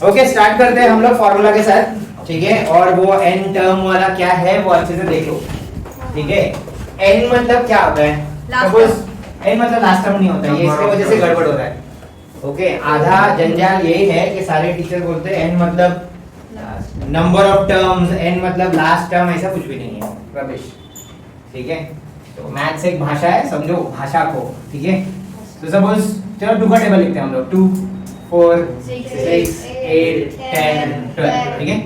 Okay start करते हैं हम लोग फॉर्मूला के साथ, ठीक है। और वो n टर्म वाला क्या है वो अच्छे से देख लो, ठीक है। n मतलब क्या होता है? सपोज n मतलब लास्ट टर्म नहीं होता, ये इसकी वजह से गड़बड़ हो रहा है। ओके आधा जंजाल यही है कि सारे टीचर बोलते हैं n मतलब नंबर ऑफ टर्म्स, n मतलब लास्ट टर्म, ऐसा कुछ भी नहीं है, रबिश, ठीक है। तो मैथ्स एक भाषा है, समझो भाषा को, ठीक है। तो सपोज चलो 2 का टेबल लिखते हैं हम लोग, 2 4 6 8 10 12, ठीक है।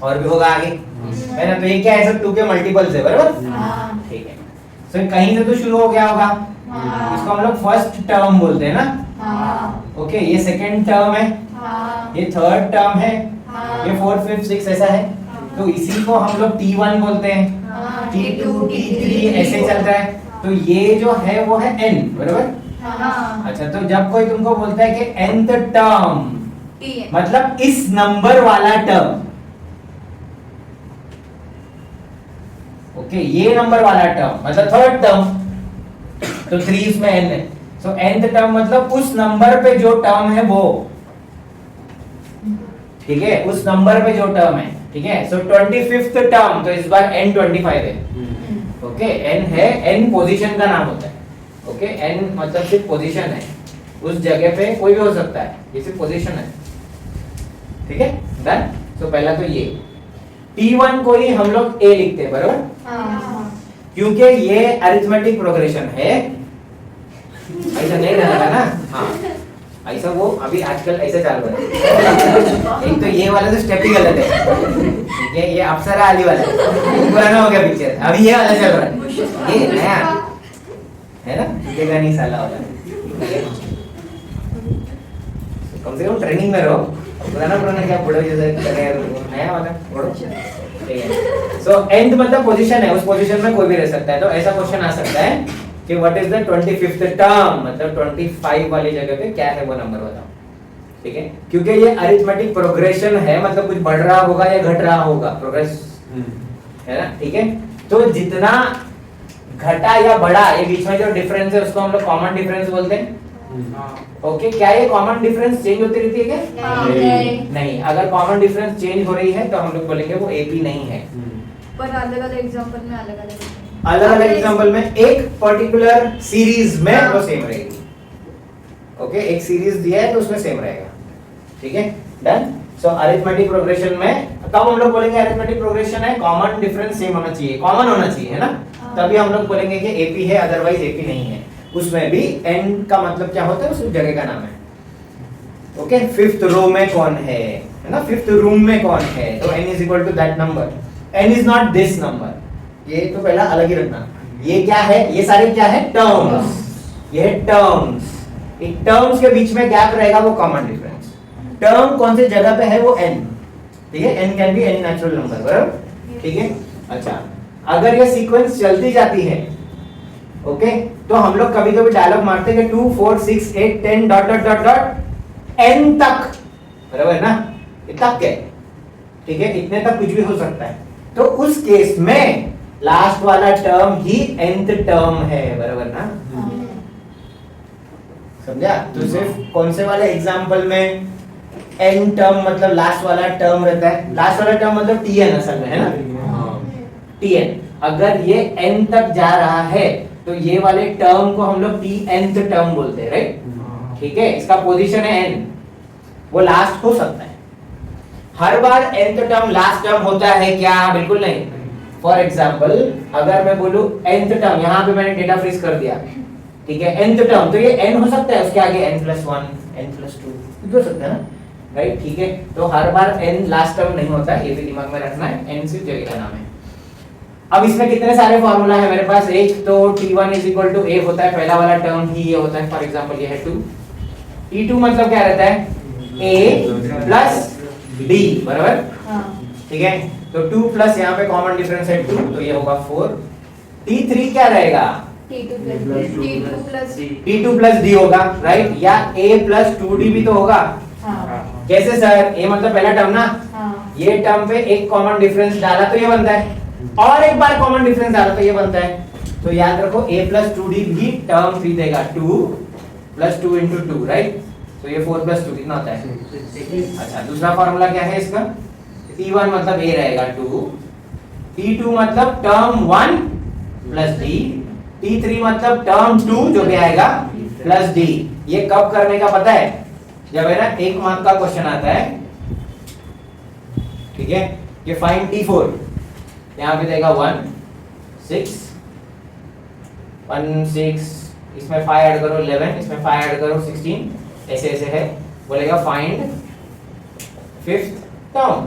और भी होगा आगे, है ना। तो ये क्या है, सब 2 के मल्टीपल्स है, बराबर, ठीक है। सो कहीं से तो शुरू हो गया होगा, इसको हम लोग फर्स्ट टर्म बोलते हैं ना। ओके ये सेकंड टर्म है, ये थर्ड टर्म है, ये फोर्थ फिफ्थ सिक्स ऐसा है। तो इसी को हम लोग T1 बोलते हैं, T2 T3 ऐसे चलता है। तो ये जो है वो है n, बराबर। अच्छा तो जब कोई तुमको बोलता है कि nth टर्म मतलब इस नंबर वाला टर्म, ओके ये नंबर वाला टर्म मतलब थर्ड टर्म, तो 3 इसमें n है। सो nth टर्म मतलब उस नंबर पे जो टर्म है वो, ठीक है, उस नंबर पे जो टर्म है, ठीक है। सो 25th टर्म, तो इस बार n 25 है, ओके। n है, n पोजीशन का नाम होता है, ओके। n मतलब सिर्फ पोजीशन है, उस जगह पे कोई भी हो सकता है, ये सिर्फ पोजीशन है, ठीक है। डन। सो पहला तो ये T1 को ही हम लोग a लिखते हैं, बराबर, क्योंकि ये अरिथमेटिक प्रोग्रेशन है, ऐसा नहीं रहेगा ना। हाँ ऐसा वो अभी आजकल ऐसे चालू है। एक तो ये वाला तो स्टेप ही गलत है, ठीक है। ये अप्सरा आली वाला है, पुराना हो गया पिक्चर, अभी ये वाला चल रहा है, ये नया है ना, टूटेगा नहीं साला वाला। कम से कम ट्रेनिंग में रहो, पुराना क्या बुढ़ा जैसा नया वाला छोड़ो, ठीक है। सो एंड मतलब पोजीशन है, उस पोजीशन में कोई भी रह सकता है। तो ऐसा क्वेश्चन आ सकता है कि what is the 25th term, मतलब 25 वाली जगह पे क्या है वो नंबर बताओ, ठीक है। क्योंकि ये अरिथमेटिक प्रोग्रेशन है, मतलब कुछ बढ़ रहा होगा या घट रहा होगा, प्रोग्रेस है ना, ठीक है। तो जितना घटा या बढ़ा, ये बीच में जो डिफरेंस है उसको हम लोग कॉमन डिफरेंस बोलते हैं, ओके। क्या ये कॉमन डिफरेंस चेंज होती रहती है क्या? नहीं। अगर कॉमन डिफरेंस चेंज हो रही है तो हम लोग बोलेंगे वो एपी नहीं है। पर अलग अलग एग्जांपल में अलग अलग एग्जांपल में एक पर्टिकुलर सीरीज में वो सेम रहेगी, ओके। एक सीरीज दिया है तो उसमें सेम रहेगा, ठीक है। डन। सो अरिथमेटिक प्रोग्रेशन में तब हम लोग बोलेंगे अरिथमेटिक प्रोग्रेशन है, कॉमन डिफरेंस सेम होना चाहिए, कॉमन होना चाहिए, है ना, तभी हम लोग बोलेंगे कि एपी है, अदरवाइज एपी नहीं है। उसमें भी n का मतलब क्या होता है, उस जगह का नाम है, ओके। फिफ्थ रो में कौन है ना, फिफ्थ रूम में कौन है, तो n is equal to that number, n is not this number, ये तो पहला अलग ही रखना। ये क्या है, ये सारे क्या है, टर्म्स, ये है टर्म्स। एक टर्म्स के बीच में गैप रहेगा वो कॉमन डिफरेंस। टर्म कौन सी जगह पे है वो n, ठीक है। n can be any natural number, बराबर, ठीक है। अच्छा अगर ये सीक्वेंस चलती जाती है, ओके, तो हम लोग कभी कभी डायलॉग मारते हैं कि 2 4 6 8 10 dot dot dot dot n तक, बराबर ना, ये तक है, ठीक है, इतने तक कुछ भी हो सकता है। तो उस केस में लास्ट वाला टर्म ही nth टर्म है, बराबर ना, समझा। तो सिर्फ कौन से वाले एग्जांपल में n टर्म मतलब लास्ट वाला टर्म रहता है, लास्ट वाला टर्म मतलब tn असल में, है ना, tn। अगर ये n तक जा रहा है तो ये वाले टर्म को हम लोग tnth टर्म बोलते हैं, राइट, ठीक है। इसका पोजीशन है n, वो लास्ट हो सकता है। हर बार nth टर्म लास्ट टर्म होता है क्या? बिल्कुल नहीं। फॉर एग्जांपल अगर मैं बोलूं nth टर्म, यहां पे मैंने डेटा फ्रीज कर दिया, ठीक है, nth टर्म, तो ये n हो सकता है, उसके आगे n+1 n+2 कुछ हो सकता है ना, राइट, ठीक है। तो हर बार n लास्ट टर्म नहीं होता, ये भी दिमाग में रखना है, n सिर्फ जगह का नाम है। अब इसमें कितने सारे फॉर्मूला है मेरे पास, एक तो T1 is equal to a होता है, पहला वाला टर्म ही ये होता है। फॉर एग्जांपल ये है 2, T2 मतलब क्या रहता है, a प्लस b, बराबर, ठीक है। तो 2 प्लस यहाँ पे कॉमन डिफरेंस है 2, तो ये होगा 4। T3 क्या रहेगा, T2 प्लस d होगा, राइट, या a प्लस 2d भी तो होगा। कैसे सर, a मतलब पहला टर्म ना, ये टर्म पे एक कॉमन डिफरेंस डाला तो ये बनता है, और एक बार कॉमन डिफरेंस डाला तो ये बनता है। तो याद रखो a प्लस 2d भी टर्म 3 देगा, 2 प्लस 2 इंटू 2, राइट। तो ये 4 + 2 कितना होता है? अच्छा, दूसरा फॉर्मूला क्या है इसका? T1 मतलब A रहेगा 2, T2 मतलब टर्म 1 प्लस D, T3 मतलब टर्म 2 जो भी आएगा प्लस D। ये कब करने का पता है? जब है ना 1 मार्क का क्वेश्चन आता है, ठीक है, ये फाइंड T4, यहाँ पे देगा 1 6 1 6, इसमें 5 ऐड करो 11, इसमें 5 ऐड करो 16, ऐसे ऐसे है, बोलेगा फाइंड 5th टर्म,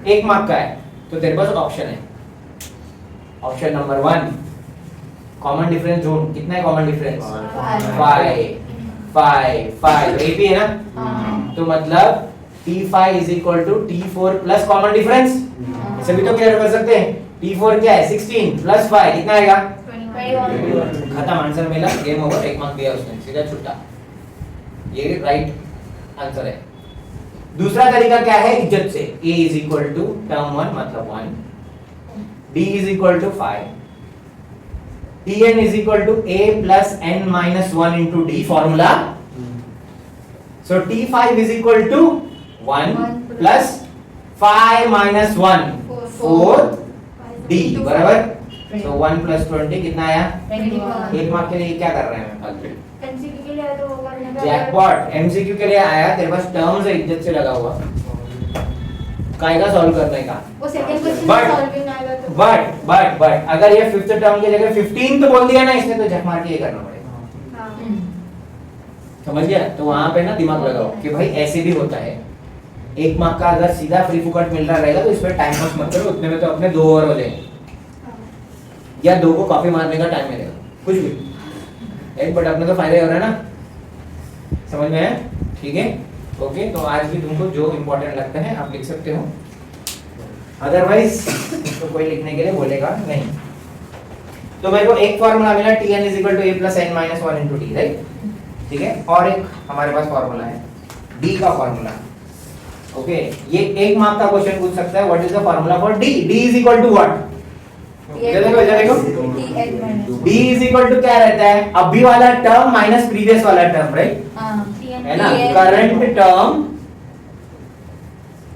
1 मार्क का है, तो तेरे पास ऑप्शन है। ऑप्शन नंबर 1, कॉमन डिफरेंस ढूंढ, कितना है कॉमन डिफरेंस? 5 ए भी है ना, तो मतलब T5 is equal to T4 plus common difference, इसे भी तो क्लियर कर सकते हैं। T4 क्या है? 16 प्लस 5 कितना आएगा? 21। खत्म, आंसर मिला, गेम ओवर, 1 मार्क दिया उसने, सीधा छुट्टा। ये राइट आंसर है। दूसरा तरीका क्या है? इज्जत से, A is equal to term 1 मतलब 1, D is equal to 5, Tn is equal to A plus n minus 1 into D formula. So T5 is equal to 1 plus 5 minus 1 4 D बराबर। सो 1 प्लस 20 कितना आया? 1 मार्क के लिए क्या कर रहे हैं? एमसीक्यू के लिए तो वो करने का जैकपॉट, एमसीक्यू के लिए आया, तेरे पास टर्म्स है इज्जत से लगा हुआ, कायदा सॉल्व करने का। वो सेकंड क्वेश्चन But- सॉल्विंग आएगा तो बट अगर ये 5th टर्म की जगह 15 तो बोल दिया ना इसने, तो झक मार के ये करना पड़ेगा। हाँ। समझ गया? तो वहां पे ना दिमाग लगाओ कि भाई ऐसे भी होता है। 1 मार्क का अगर सीधा फ्री फुकट मिल रहा रहेगा तो इसमें टाइम पास मत करो, उतने में तो अपने 2 ओवर हो जाएंगे, या 2 को कॉपी मारने का टाइम मिलेगा, कुछ भी एक, बट अपने तो फायदा हो रहा है ना। समझ में आया? ठीक है, ओके। तो आज भी तुमको जो इम्पोर्टेंट लगता है आप लिख सकते हो, अदरवाइज तो कोई लिखने के लिए बोलेगा नहीं। तो मेरे को एक फॉर्मूला मिला, Tn is equal to A plus n minus 1 into D, right? ठीक है, और एक हमारे पास फॉर्मूला है D का फॉर्मूला। ओके, ये 1 मार्क का क्वेश्चन पूछ सकता है, what is the formula for D? D is equal to what? इधर देखो D इज इक्वल टू क्या रहता है? अभी वाला टर्म माइनस प्रीवियस वाला टर्म, राइट? है ना, current term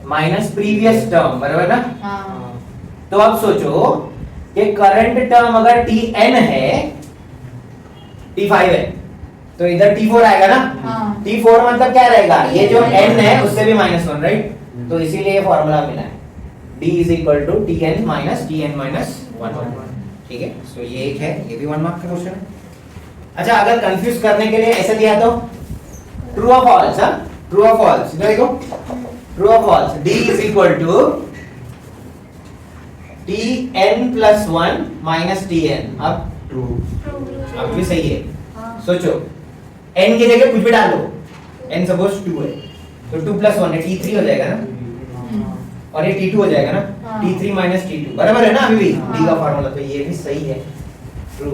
minus previous term, बराबर ना? तो अब सोचो कि करंट टर्म अगर Tn है, T5 है, तो इधर T4 आएगा ना। T4 मतलब क्या रहेगा? ये जो n है उससे भी -1, राइट? तो इसीलिए ये फॉर्मूला मिला है, D is equal to Tn minus Tn minus 1। ठीक है, सो ये एक है, ये भी 1 मार्क का क्वेश्चन है। अच्छा, अगर कंफ्यूज करने के लिए ऐसे दिया तो ट्रू और फॉल्स, हाँ, ट्रू और फॉल्स, इधर देखो, ट्रू और false, D is equal to Tn plus 1 minus Tn। अब ट्रू, अब भी सही है। सोचो, n की जगह कुछ भी डाल दो, n सपोज 2 है, तो 2 प्लस 1 है, T3 हो जाएगा ना, और ये T2 हो जाएगा ना, T3 माइनस T2 बराबर है ना अभी भी D का फॉर्मूला। तो ये भी सही है, ट्रू,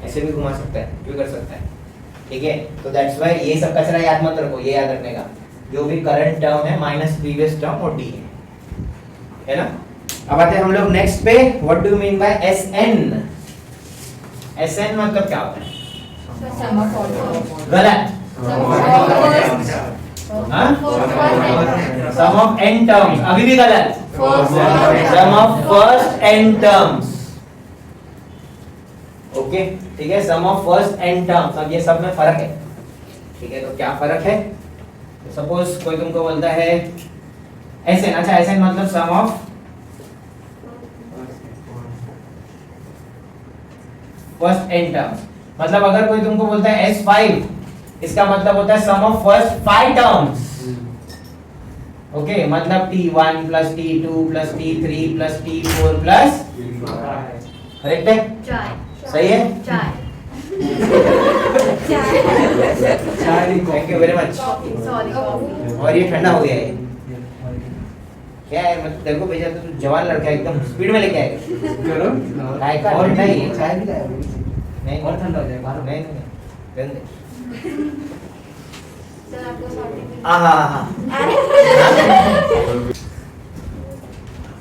ऐसे भी घुमा सकता है, भी कर सकता है। ठीक है, तो दैट्स व्हाई ये सब कचरा याद मत रखो, ये याद रखने का, जो भी करंट टर्म है माइनस प्रीवियस टर्म और D है ना। अब आते हैं हम लोग नेक्स्ट पे, what do you mean by SN? SN मतलब क्या होता है? गलत, सम ऑफ n टर्म्स, अभी भी गलत, sum of first n terms. Okay, ठीक है, sum of first n terms. अब ये सब में फर्क है, ठीक है, तो क्या फर्क है? सपोज कोई तुमको बोलता है SN, अच्छा SN मतलब सम ऑफ फर्स्ट n टर्म्स, मतलब अगर कोई तुमको बोलता है S5, इसका मतलब होता है sum of first 5 terms. Okay, मतलब T1 plus T2 plus T3 plus T4 plus, correct है? चाय, सही है? चाय, thank you very much. Sorry coffee. और ये ठंडा हो गया है, क्या है, मतलब तेरे को भेजा तो तू जवान लड़का एकदम स्पीड में लेके आएगा। करो चाय का ठंडा ही है, चाय भी लाया नहीं और ठंडा हो जाएगा। नहीं नहीं, गंदे। सर आपको सर्टिफिकेट। आहा आहा,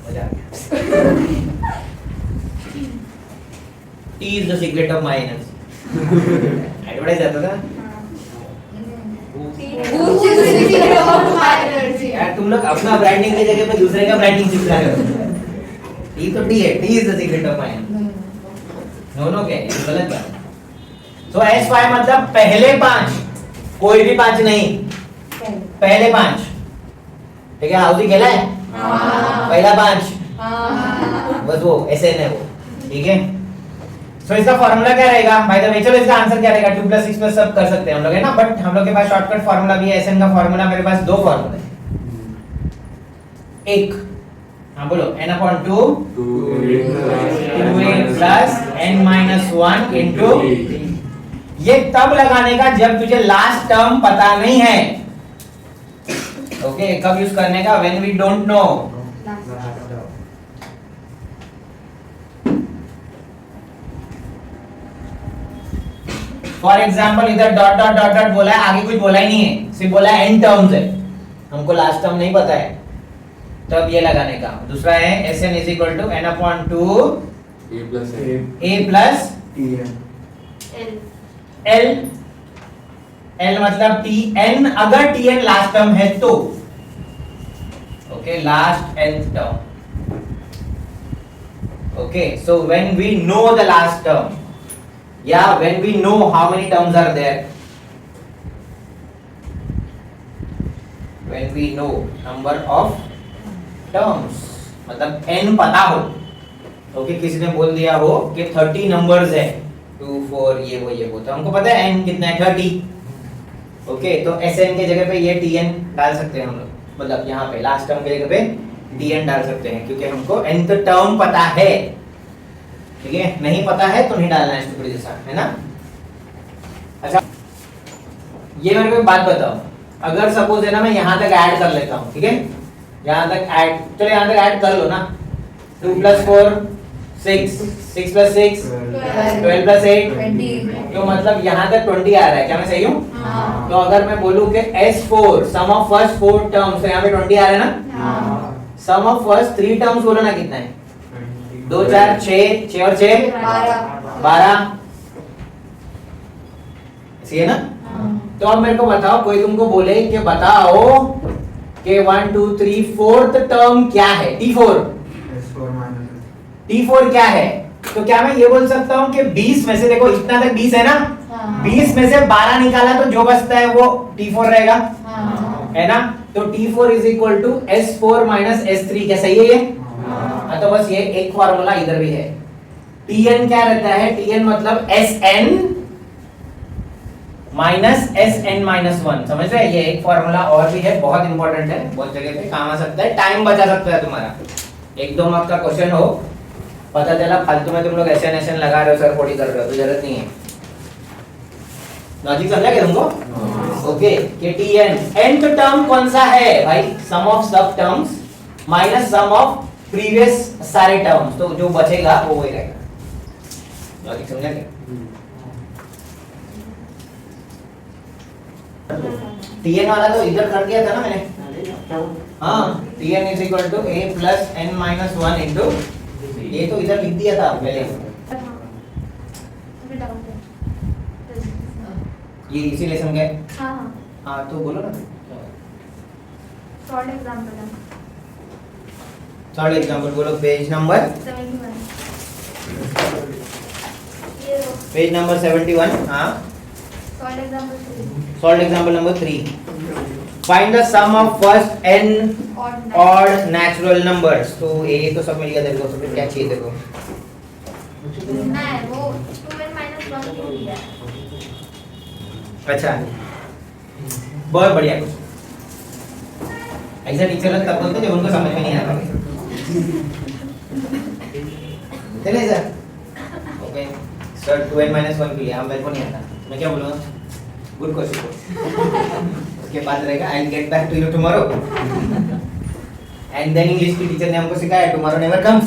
मजा आ गया। Tea is the secret of my energy. Advertise आता था। एनर्जी यार तुम लोग अपना ब्रांडिंग की जगह पे दूसरे का ब्रांडिंग चिपका रहे हो। टी तो टी है, tea is the secret of mind. No no क्या है, ये गलत बात है। तो एस वाई मतलब पहले 5, कोई भी 5 नहीं, पहले 5। ठीक है, हाउसी खेला है, पहला 5 बस वो ऐसे है वो। ठीक है, सो इसका फॉर्मूला क्या रहेगा भाई? द वे चलो इसका आंसर क्या रहेगा? 2 + 6 + सब कर सकते हैं हम लोग, है ना, बट हम लोग के पास शॉर्टकट फॉर्मूला भी है। एसएन का फॉर्मूला मेरे पास 2 फॉर्मूले हैं। एक, हाँ बोलो, n/2 2a plus n-1 into, ये तब लगाने का जब तुझे लास्ट टर्म पता नहीं है। ओके, कब यूज करने का? When we don't know. For example इधर डॉट डॉट डॉट डॉट बोला है, आगे कुछ बोला ही नहीं है, सिर्फ बोला है n टर्म्स है, हमको लास्ट टर्म नहीं पता है, तब ये लगाने का। दूसरा है Sn = n/2 a plus l, l मतलब tn, अगर tn लास्ट टर्म है तो, okay, last nth term. Okay, so when we know the last term, या when we know how many terms are there, when we know number of terms, मतलब n पता हो। Okay, किसी ने बोल दिया हो कि 30 नंबर्स है, 2 4 ये वो, तो हमको पता है n कितना है, 30। ओके, तो Sn के जगह पे ये Tn डाल सकते हैं हम लोग, मतलब यहाँ पे लास्ट टर्म के जगह पे Tn डाल सकते हैं, क्योंकि हमको nth टर्म पता है। ठीक है, नहीं पता है तो नहीं डालना है, स्टूपिड जैसा, है ना। अच्छा, ये मेरे को एक बात बताओ, अगर सपोज है ना मैं यहाँ तक ऐड कर लेता हूँ, ठीक है, यहाँ तक ऐड, चलो यहाँ तक ऐड कर लो ना, 2 + 4 6, 6 + 6 12 + 8, तो मतलब यहाँ तक 20 आ रहा है, क्या मैं सही हूँ? तो अगर मैं बोलूँ कि S4 some of first 4 terms, तो यहाँ पे 20 आ रहा है ना। सम ऑफ फर्स्ट 3 टर्म्स बोलो ना, कितना है? 2 4 6, 6 और 6 12, सही है ना। तो अब मेरे को बताओ, कोई तुमको बोले कि बताओ कि 1 2 3 4th टर्म क्या है? T4 क्या है? तो क्या मैं ये बोल सकता हूँ कि 20 में से, देखो इतना तक 20 है ना, 20 में से 12 निकाला तो जो बचता है वो T4 रहेगा, है ना। तो T4 = S4 - S3, क्या सही है ये? हाँ, तो बस ये एक फॉर्मूला इधर भी है। Tn क्या रहता है? Tn मतलब Sn - Sn-1, समझ रहे हैं? ये एक फॉर्मूला और भी है, बहुत इंपॉर्टेंट है, बहुत जगह पे काम आ सकता है, टाइम बचा सकता है तुम्हारा। 1-2 मार्क्स का क्वेश्चन हो, पता चला फालतू में तुम लोग SN लगा रहे हो, सर फोड़ी कर रहे हो, तो जरूरत नहीं है। लॉजिक समझा क्या तुमको? ओके, कि Tn nth टर्म कौन सा है भाई? सम ऑफ सब terms minus sum of previous सारे टर्म्स, तो जो बचेगा वो वही रहेगा। लॉजिक समझा क्या? Tn वाला तो इधर कर दिया था ना मैंने। हाँ, Tn = a plus n-1 into, ये तो इधर लिख दिया था पहले, ये इसी लेसन के। हाँ, तो बोलो ना। शॉर्ट एग्जांपल है, थर्ड एग्जांपल बोलो, पेज नंबर 71, ये लो, पेज नंबर 71। हाँ, short example 3, solve example number 3। Find the sum of first n odd natural numbers. तो ये तो सब मिल गया तेरे को, तो फिर क्या चाहिए तेरे को? नहीं, वो 2n - 1 क्यों दिया है? अच्छा, बहुत बढ़िया। ऐसा टीचर लोग तब बोलते जब उनको समझ में नहीं आता। चले सर, ओके सर, 2n - 1 के लिए हम, मेरे को नहीं आता, मैं क्या बोलूँगा? Good question. उसके बाद रहेगा I will get back to you tomorrow, and then English की टीचर ने हमको सिखाया टुमारो नेवर कम्स,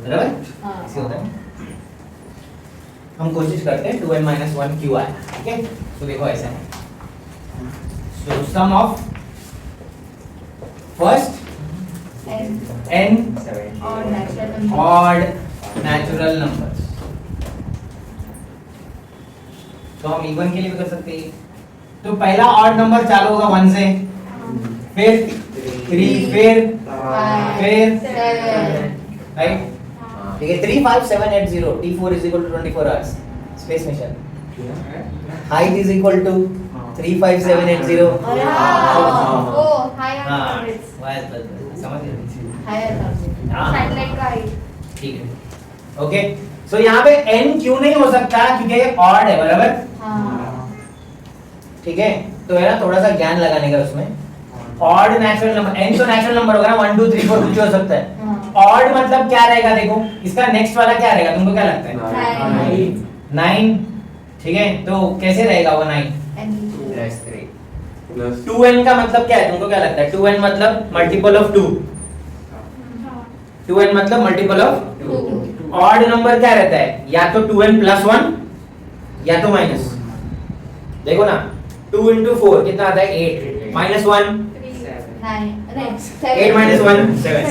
बराबर? ऐसे होता है। हम कोशिश करते हैं 2n - 1 क्यों आया, ठीक है? तो देखो ऐसा है, so sum of first n odd natural numbers, तो हम इवन के लिए भी कर सकते हैं, तो पहला ऑड नंबर चालू होगा 1 से, फिर 3, फिर राइट, ठीक है। 3 5 7 8 0 T4 is equal to 24 hours space mission, height is equal to 3 5 7 8 0 O higher हाँ orbits, बस समझ गए, higher orbits, हाँ। satellite का height। ठीक है। ओके, सो यहाँ पे n क्यों नहीं हो सकता, क्योंकि ये ऑड है, बराबर, हाँ। ठीक है। तो है ना थोड़ा सा ज्ञान लगाने का उसमें। ऑड नेचुरल नंबर, n तो नेचुरल नंबर होगा ना, 1 2 3 4 कुछ हो सकता है। ऑड मतलब क्या रहेगा, देखो इसका नेक्स्ट वाला क्या रहेगा, तुमको क्या लगता है? 9, ठीक है। तो कैसे रहेगा वो 9? And 2n का मतलब क्या है, तुमको क्या लगता है? 2n मतलब मल्टीपल ऑफ 2, 2n मतलब मल्टीपल ऑफ 2। ऑड नंबर क्या रहता है, या तो 2n प्लस 1 या तो माइनस। देखो ना 2 into 4 कितना आता है, 8 minus 1 8 minus 1 7,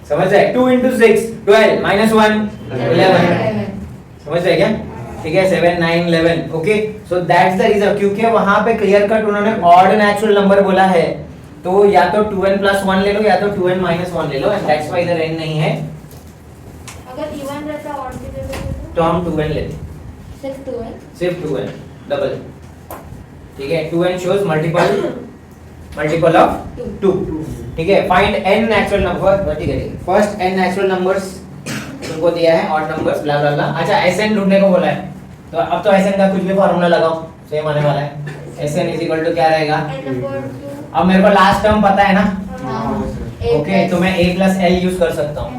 समझ रहे? 2 into 6 12 minus 1 11, समझ रहे क्या? ठीक है, 7 9 11। Okay, so that's the reason, क्योंकि वहां पे क्लियर कट उन्होंने ऑड नेचुरल नंबर बोला है, तो या तो 2n plus 1 ले लो या तो 2n minus 1 ले लो, एंड दैट्स व्हाई इधर n नहीं है, अगर इवन रहता और की जगह तो हम 2n लेते, सिर्फ 2n, सिर्फ 2n डबल, ठीक है। 2n shows मल्टीपल ऑफ 2, ठीक है। फाइंड n नेचुरल नंबर, ठीक है, फर्स्ट n नेचुरल नंबर्स तुमको दिया है, ऑड नंबर्स ब्ला ब्ला ब्ला। अच्छा, Sn ढूंढने को बोला है, तो अब तो Sn का कुछ भी फार्मूला लगाओ, सेम आने वाला है। Sn इज इक्वल टू क्या रहेगा, अब मेरे को लास्ट टर्म पता है ना, ओके, तो मैं a प्लस l यूज कर सकता हूँ,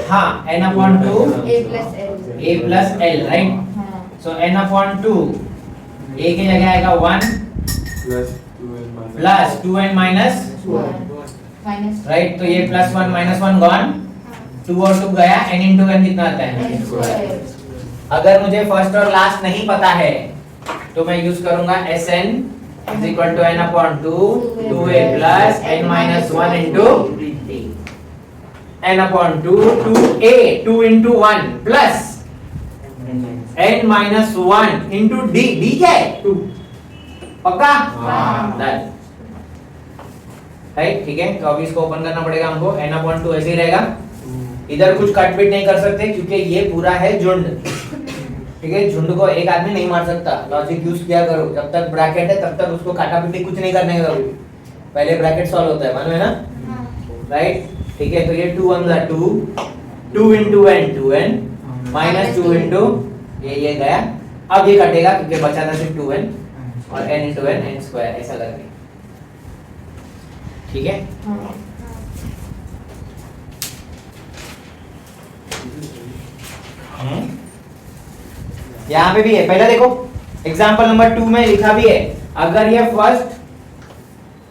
हाँ, n upon 2 a plus l, right. So n upon 2 a की जगह आएगा 1 प्लस 2n माइनस, राइट। तो ये प्लस 1 माइनस 1 गॉन, 2 और 2 गया, n इंटू n कितना आता है? अगर मुझे फर्स्ट और लास्ट नहीं पता है तो मैं यूज करूंगा Sn is equal to n upon 2 2a plus n minus 1 into n upon 2 2a 2 into 1 plus n minus 1 into d, d क्या है? 2, पक्का? डन, राइट, ठीक है। तो अभी इसको ओपन करना पड़ेगा हमको, n अपॉन 2 ऐसे ही रहेगा, इधर कुछ कट पिट नहीं कर सकते क्योंकि ये पूरा है झुंड, ठीक है। झुंड को एक आदमी नहीं मार सकता, लॉजिक यूज किया करो, जब तक ब्रैकेट है तब तक उसको काटा पिटी कुछ नहीं करने का, पहले ब्रैकेट सॉल्व होता है, मालूम है ना, राइट, ठीक है। तो ये 2 1 2 2 into n 2n minus 2 into ये गया, अब ये कटेगा क्योंकि बचा था सिर्फ 2n और n into n n square ऐसा लग रहा है, ठीक है। यहाँ पे भी है, पहले देखो एग्जांपल नंबर 2 में लिखा भी है, अगर ये first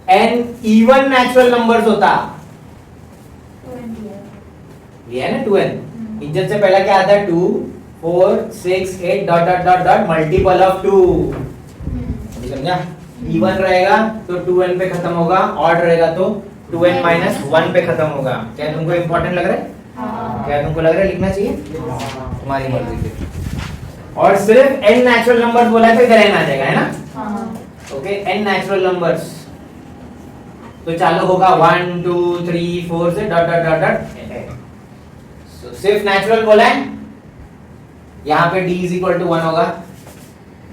n even natural numbers होता, ये है ना 2n, इज्जत से पहला क्या आता है 2 4 6 8 dot dot dot dot multiple of 2, समझा? इवन रहेगा तो 2n पे खत्म होगा, ऑड रहेगा तो 2n माइनस 1 पे खत्म होगा। क्या तुमको इंपॉर्टेंट लग रहा है? क्या तुमको लग रहा है लिखना चाहिए? तुम्हारी मर्जी से। और सिर्फ n नेचुरल नंबर्स बोला है तो इधर n आ जाएगा, है ना? ओके, n नेचुरल नंबर्स तो चालू होगा 1 2 3 4 से डॉट डॉट डॉट डॉट, सो सिर्फ नेचुरल बोला है, यहाँ पे d इज इक्वल टू 1 होगा।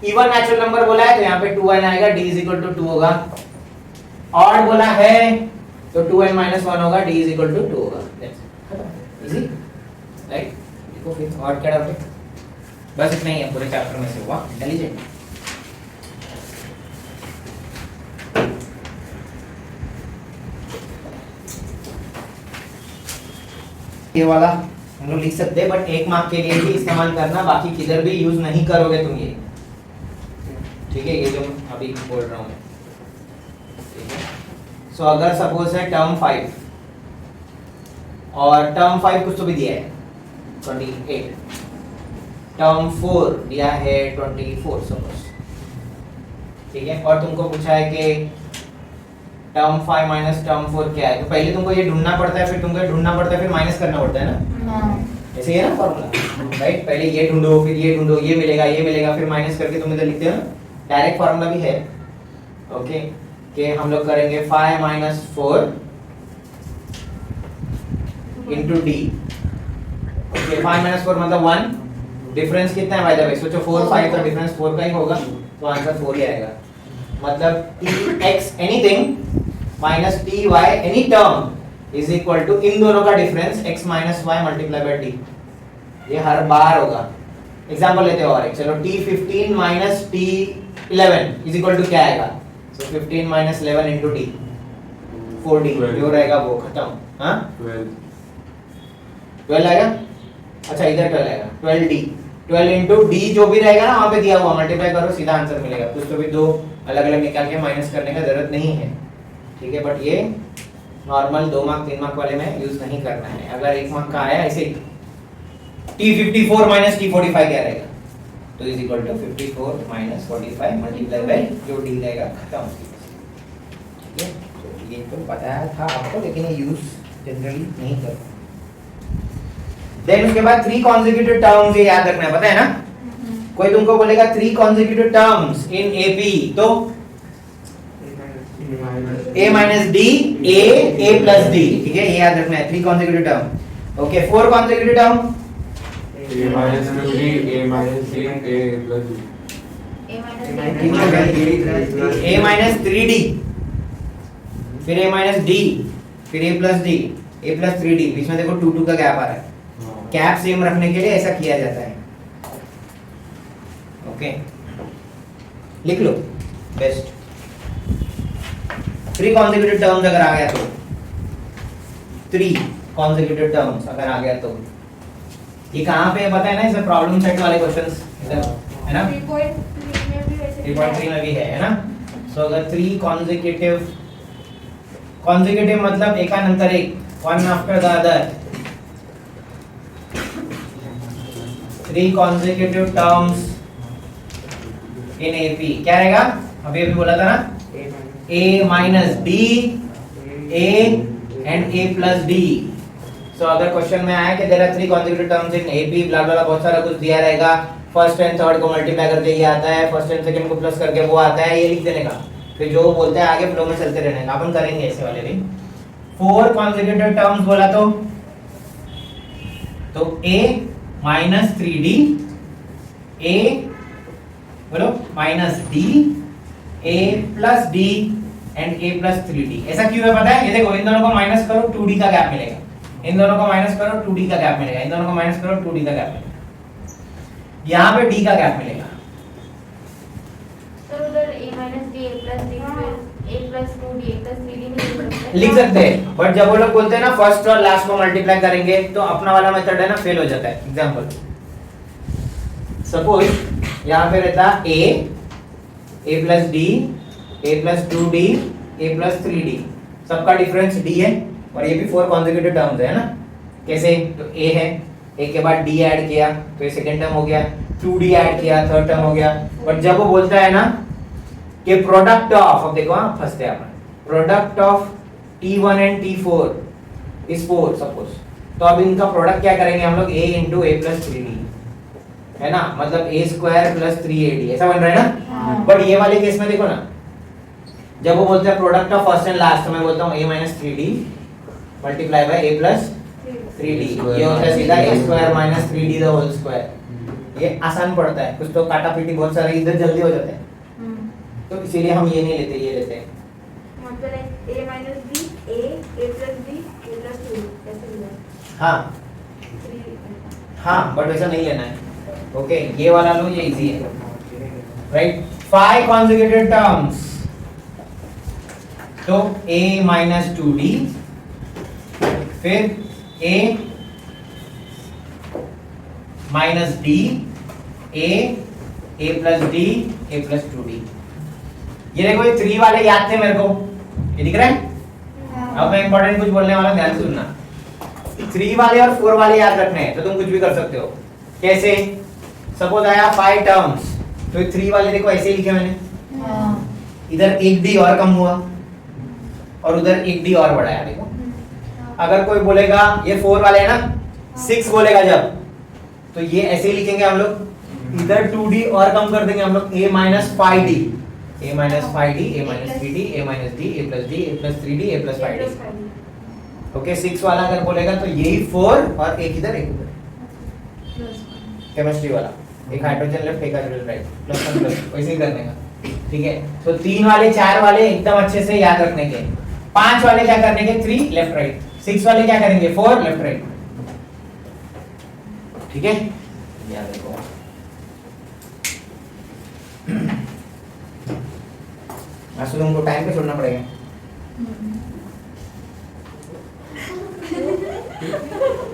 इवन नेचुरल नंबर बोला है तो यहाँ पे 2n आएगा, d इज इक्वल टू 2 होगा। ऑड बोला है तो 2n माइनस 1 होगा, d इज इक्वल टू 2 होगा। Easy, right? देखो फिर ऑड क्या डाउट है? बस इतना ही है पूरे चैप्टर में से, हुआ इंटेलिजेंट। ये वाला हम लोग लिख सकते हैं, बट 1 मार्क के लिए ही इस्तेमाल करना, बाकी किधर भी यूज नहीं करोगे तुम ये, ठीक है? ये जो अभी बोल रहा हूँ, ठीक है? सो अगर सपोज है टर्म 5 और टर्म 5 कुछ तो भी दिया है 28, टर्म 4 दिया है 24 सपोज, ठीक है? और तुमको पूछा है कि टर्म 5 माइनस टर्म 4 क्या है, तो पहले तुमको ये ढूंढना पड़ता है, फिर तुमको ढूंढना पड़ता है, फिर माइनस करना पड़ता है ना, ऐसे ही है ना फॉर्मूला, राइट? पहले ये ढूंढो, फिर ये ढूंढो, ये मिलेगा, फिर माइनस करके तुम इधर लिखते हो ना। डायरेक्ट फॉर्मूला भी है, ओके, कि हम लोग करेंगे 5 minus 4 into D. Okay, 5 minus 4 मतलब 1। डिफरेंस कितना है बाय द वे? सोचो 4 5 का डिफरेंस 4 का ही होगा, तो आंसर 4 ही आएगा। मतलब tx anything minus T Y any term is equal to इन दोनों का difference x minus Y multiply by T. ये हर बार होगा। एग्जांपल लेते हैं और एक, चलो t15 minus t11 is equal to क्या आएगा? सो 15 माइनस 11 इनटू t 4d, जो रहेगा वो खत्म। हां 12 आएगा। अच्छा इधर 12 आएगा, 12d, 12 इनटू d जो भी रहेगा ना वहां पे दिया हुआ, मल्टीप्लाई करो सीधा आंसर मिलेगा। कुछ तो भी दो अलग अलग निकाल के माइनस करने का जरूरत नहीं है, ठीक है? बट ये नॉर्मल 2 मार्क 3 मार्क वाले में यूज नहीं करना है। अगर 1 मार्क का आया ऐसे t54 माइनस t45 क्या रहेगा? तो is equal to 54 minus 45 multiply by जो d रहेगा, खत्म। ठीक है, तो ये तो बताया था आपको, लेकिन ये यूज जनरली नहीं करते। देन उसके बाद 3 consecutive टर्म्स, ये याद रखना है, पता है ना? कोई तुमको बोलेगा 3 consecutive terms in AP, तो a minus d, a plus d, ठीक है? ये याद रखना है, 3 consecutive term। Okay, 4 consecutive term, a minus 2d, a minus 3, a plus d, a minus 3d, फिर a minus d, फिर a plus d, a plus 3d, बीच में देखो 2 2 का गैप आ रहा है। कैप सेम रखने के लिए ऐसा किया जाता है, ओके? लिख लो बेस्ट। 3 consecutive terms अगर आ गया तो 3 consecutive terms अगर आ गया तो ये कहाँ पे है पता है ना? इसमें प्रॉब्लम सेट वाले क्वेश्चंस है ना? 3.3 में भी वैसे 3.3 में भी है ना? सो अगर 3 consecutive मतलब एकानंतर एक, one after the other, 3 consecutive terms in AP क्या रहेगा? अभी बोला था ना, a minus d, a and a plus d। सो अगर क्वेश्चन में आया कि there are 3 consecutive terms in AP, blah blah बहुत सारा कुछ दिया रहेगा, फर्स्ट एंड थर्ड को मल्टीप्लाई करके ये आता है, फर्स्ट एंड सेकंड को प्लस करके वो आता है, ये लिख देने का, फिर जो बोलते हैं आगे फ्लो में चलते रहने का। अपन करेंगे ऐसे वाले भी। 4 consecutive terms बोला तो a minus 3d, a बोलो minus d, a plus d and a plus 3d। ऐसा क्यों है पता है? ये देखो, इन दोनों को माइनस करो 2d का गैप मिलेगा, इन दोनों को माइनस करो 2d का गैप मिलेगा, इन दोनों को माइनस करो 2d का गैप मिलेगा, यहाँ पे d का गैप मिलेगा। तो उधर a minus d, a plus d, फिर a plus 2d, a plus 3d नहीं लिख सकते हैं, बट जब वो लोग बोलते हैं ना फर्स्ट और लास्ट को मल्टीप्लाई करेंगे, तो अपना वाला मेथड है ना फेल हो जाता है। एग्जांपल सपोज यहाँ पे रहता a plus d, a plus 2d, a plus 3d, सबका डिफरेंस d है और ये भी 4 consecutive terms है ना? कैसे? तो a है, a के बाद d ऐड किया तो ये सेकंड टर्म हो गया, 2d ऐड किया थर्ड टर्म हो गया। बट जब वो बोलता है ना कि प्रोडक्ट ऑफ, अब देखो हाँ फंसते हैं अपन, product of t1 and t4 is 4 suppose, तो अब इनका प्रोडक्ट क्या करेंगे हम लोग? a into a plus 3d है ना? मतलब a square plus 3ad, ऐसा बन रहा है ना? बट ये वाले केस में देखो ना, जब वो बोलते हैं product of first and last, तो मैं बोलता हूँ a minus 3d multiply by a plus 3d, ये होता है सीधा a square minus 3d the whole square। ये आसान पड़ता है, कुछ तो काटा पीटी बहुत सारे इधर जल्दी हो जाते हैं, तो इसीलिए हम ये नहीं लेते, ये लेते हैं। मतलब a minus b, a plus b, a plus 2 ऐसे लिया। हाँ हाँ, बट वैसा नहीं लेना है, ओके? ये वाला लो, ये इजी है, राइट? 5 consecutive terms, तो a minus 2d, फिर a minus d, a plus d, a plus 2d। ये देखो, ये 3 वाले याद थे मेरे को, ये दिख रहा है? अब मैं इंपॉर्टेंट कुछ बोलने वाला, ध्यान से सुनना। 3 वाले और 4 वाले याद रखने हैं, तो तुम कुछ भी कर सकते हो। कैसे? सपोज आया 5 टर्म्स, तो 3 वाले देखो ऐसे ही लिखे मैंने, इधर एक डी और कम हुआ और उधर एक डी और बढ़ाया। देखो, अगर कोई बोलेगा ये 4 वाले है ना, 6 बोलेगा जब, तो ये ऐसे ही लिखेंगे हम लोग, इधर 2d और कम कर देंगे हम लोग, a minus 5d, a minus 5d, a minus 3d, a minus d, a plus d, a plus 3d, a plus 5d. Okay 6 वाला अगर बोलेगा तो यही 4 और एक इधर एक उधर, केमिस्ट्री वाला, एक हाइड्रोजन लेफ्ट एक hydrogen right, plus one plus वैसे ही करने का, ठीक है। तो 3 वाले 4 वाले एकदम अच्छे से याद रखने के, 5 वाले क्या करने के 3 लेफ्ट राइट, 6 वाले क्या करेंगे 4 लेफ्ट राइट, ठीक है। याद रखो आसू तुमको टाइम पे छोड़ना पड़ेगा।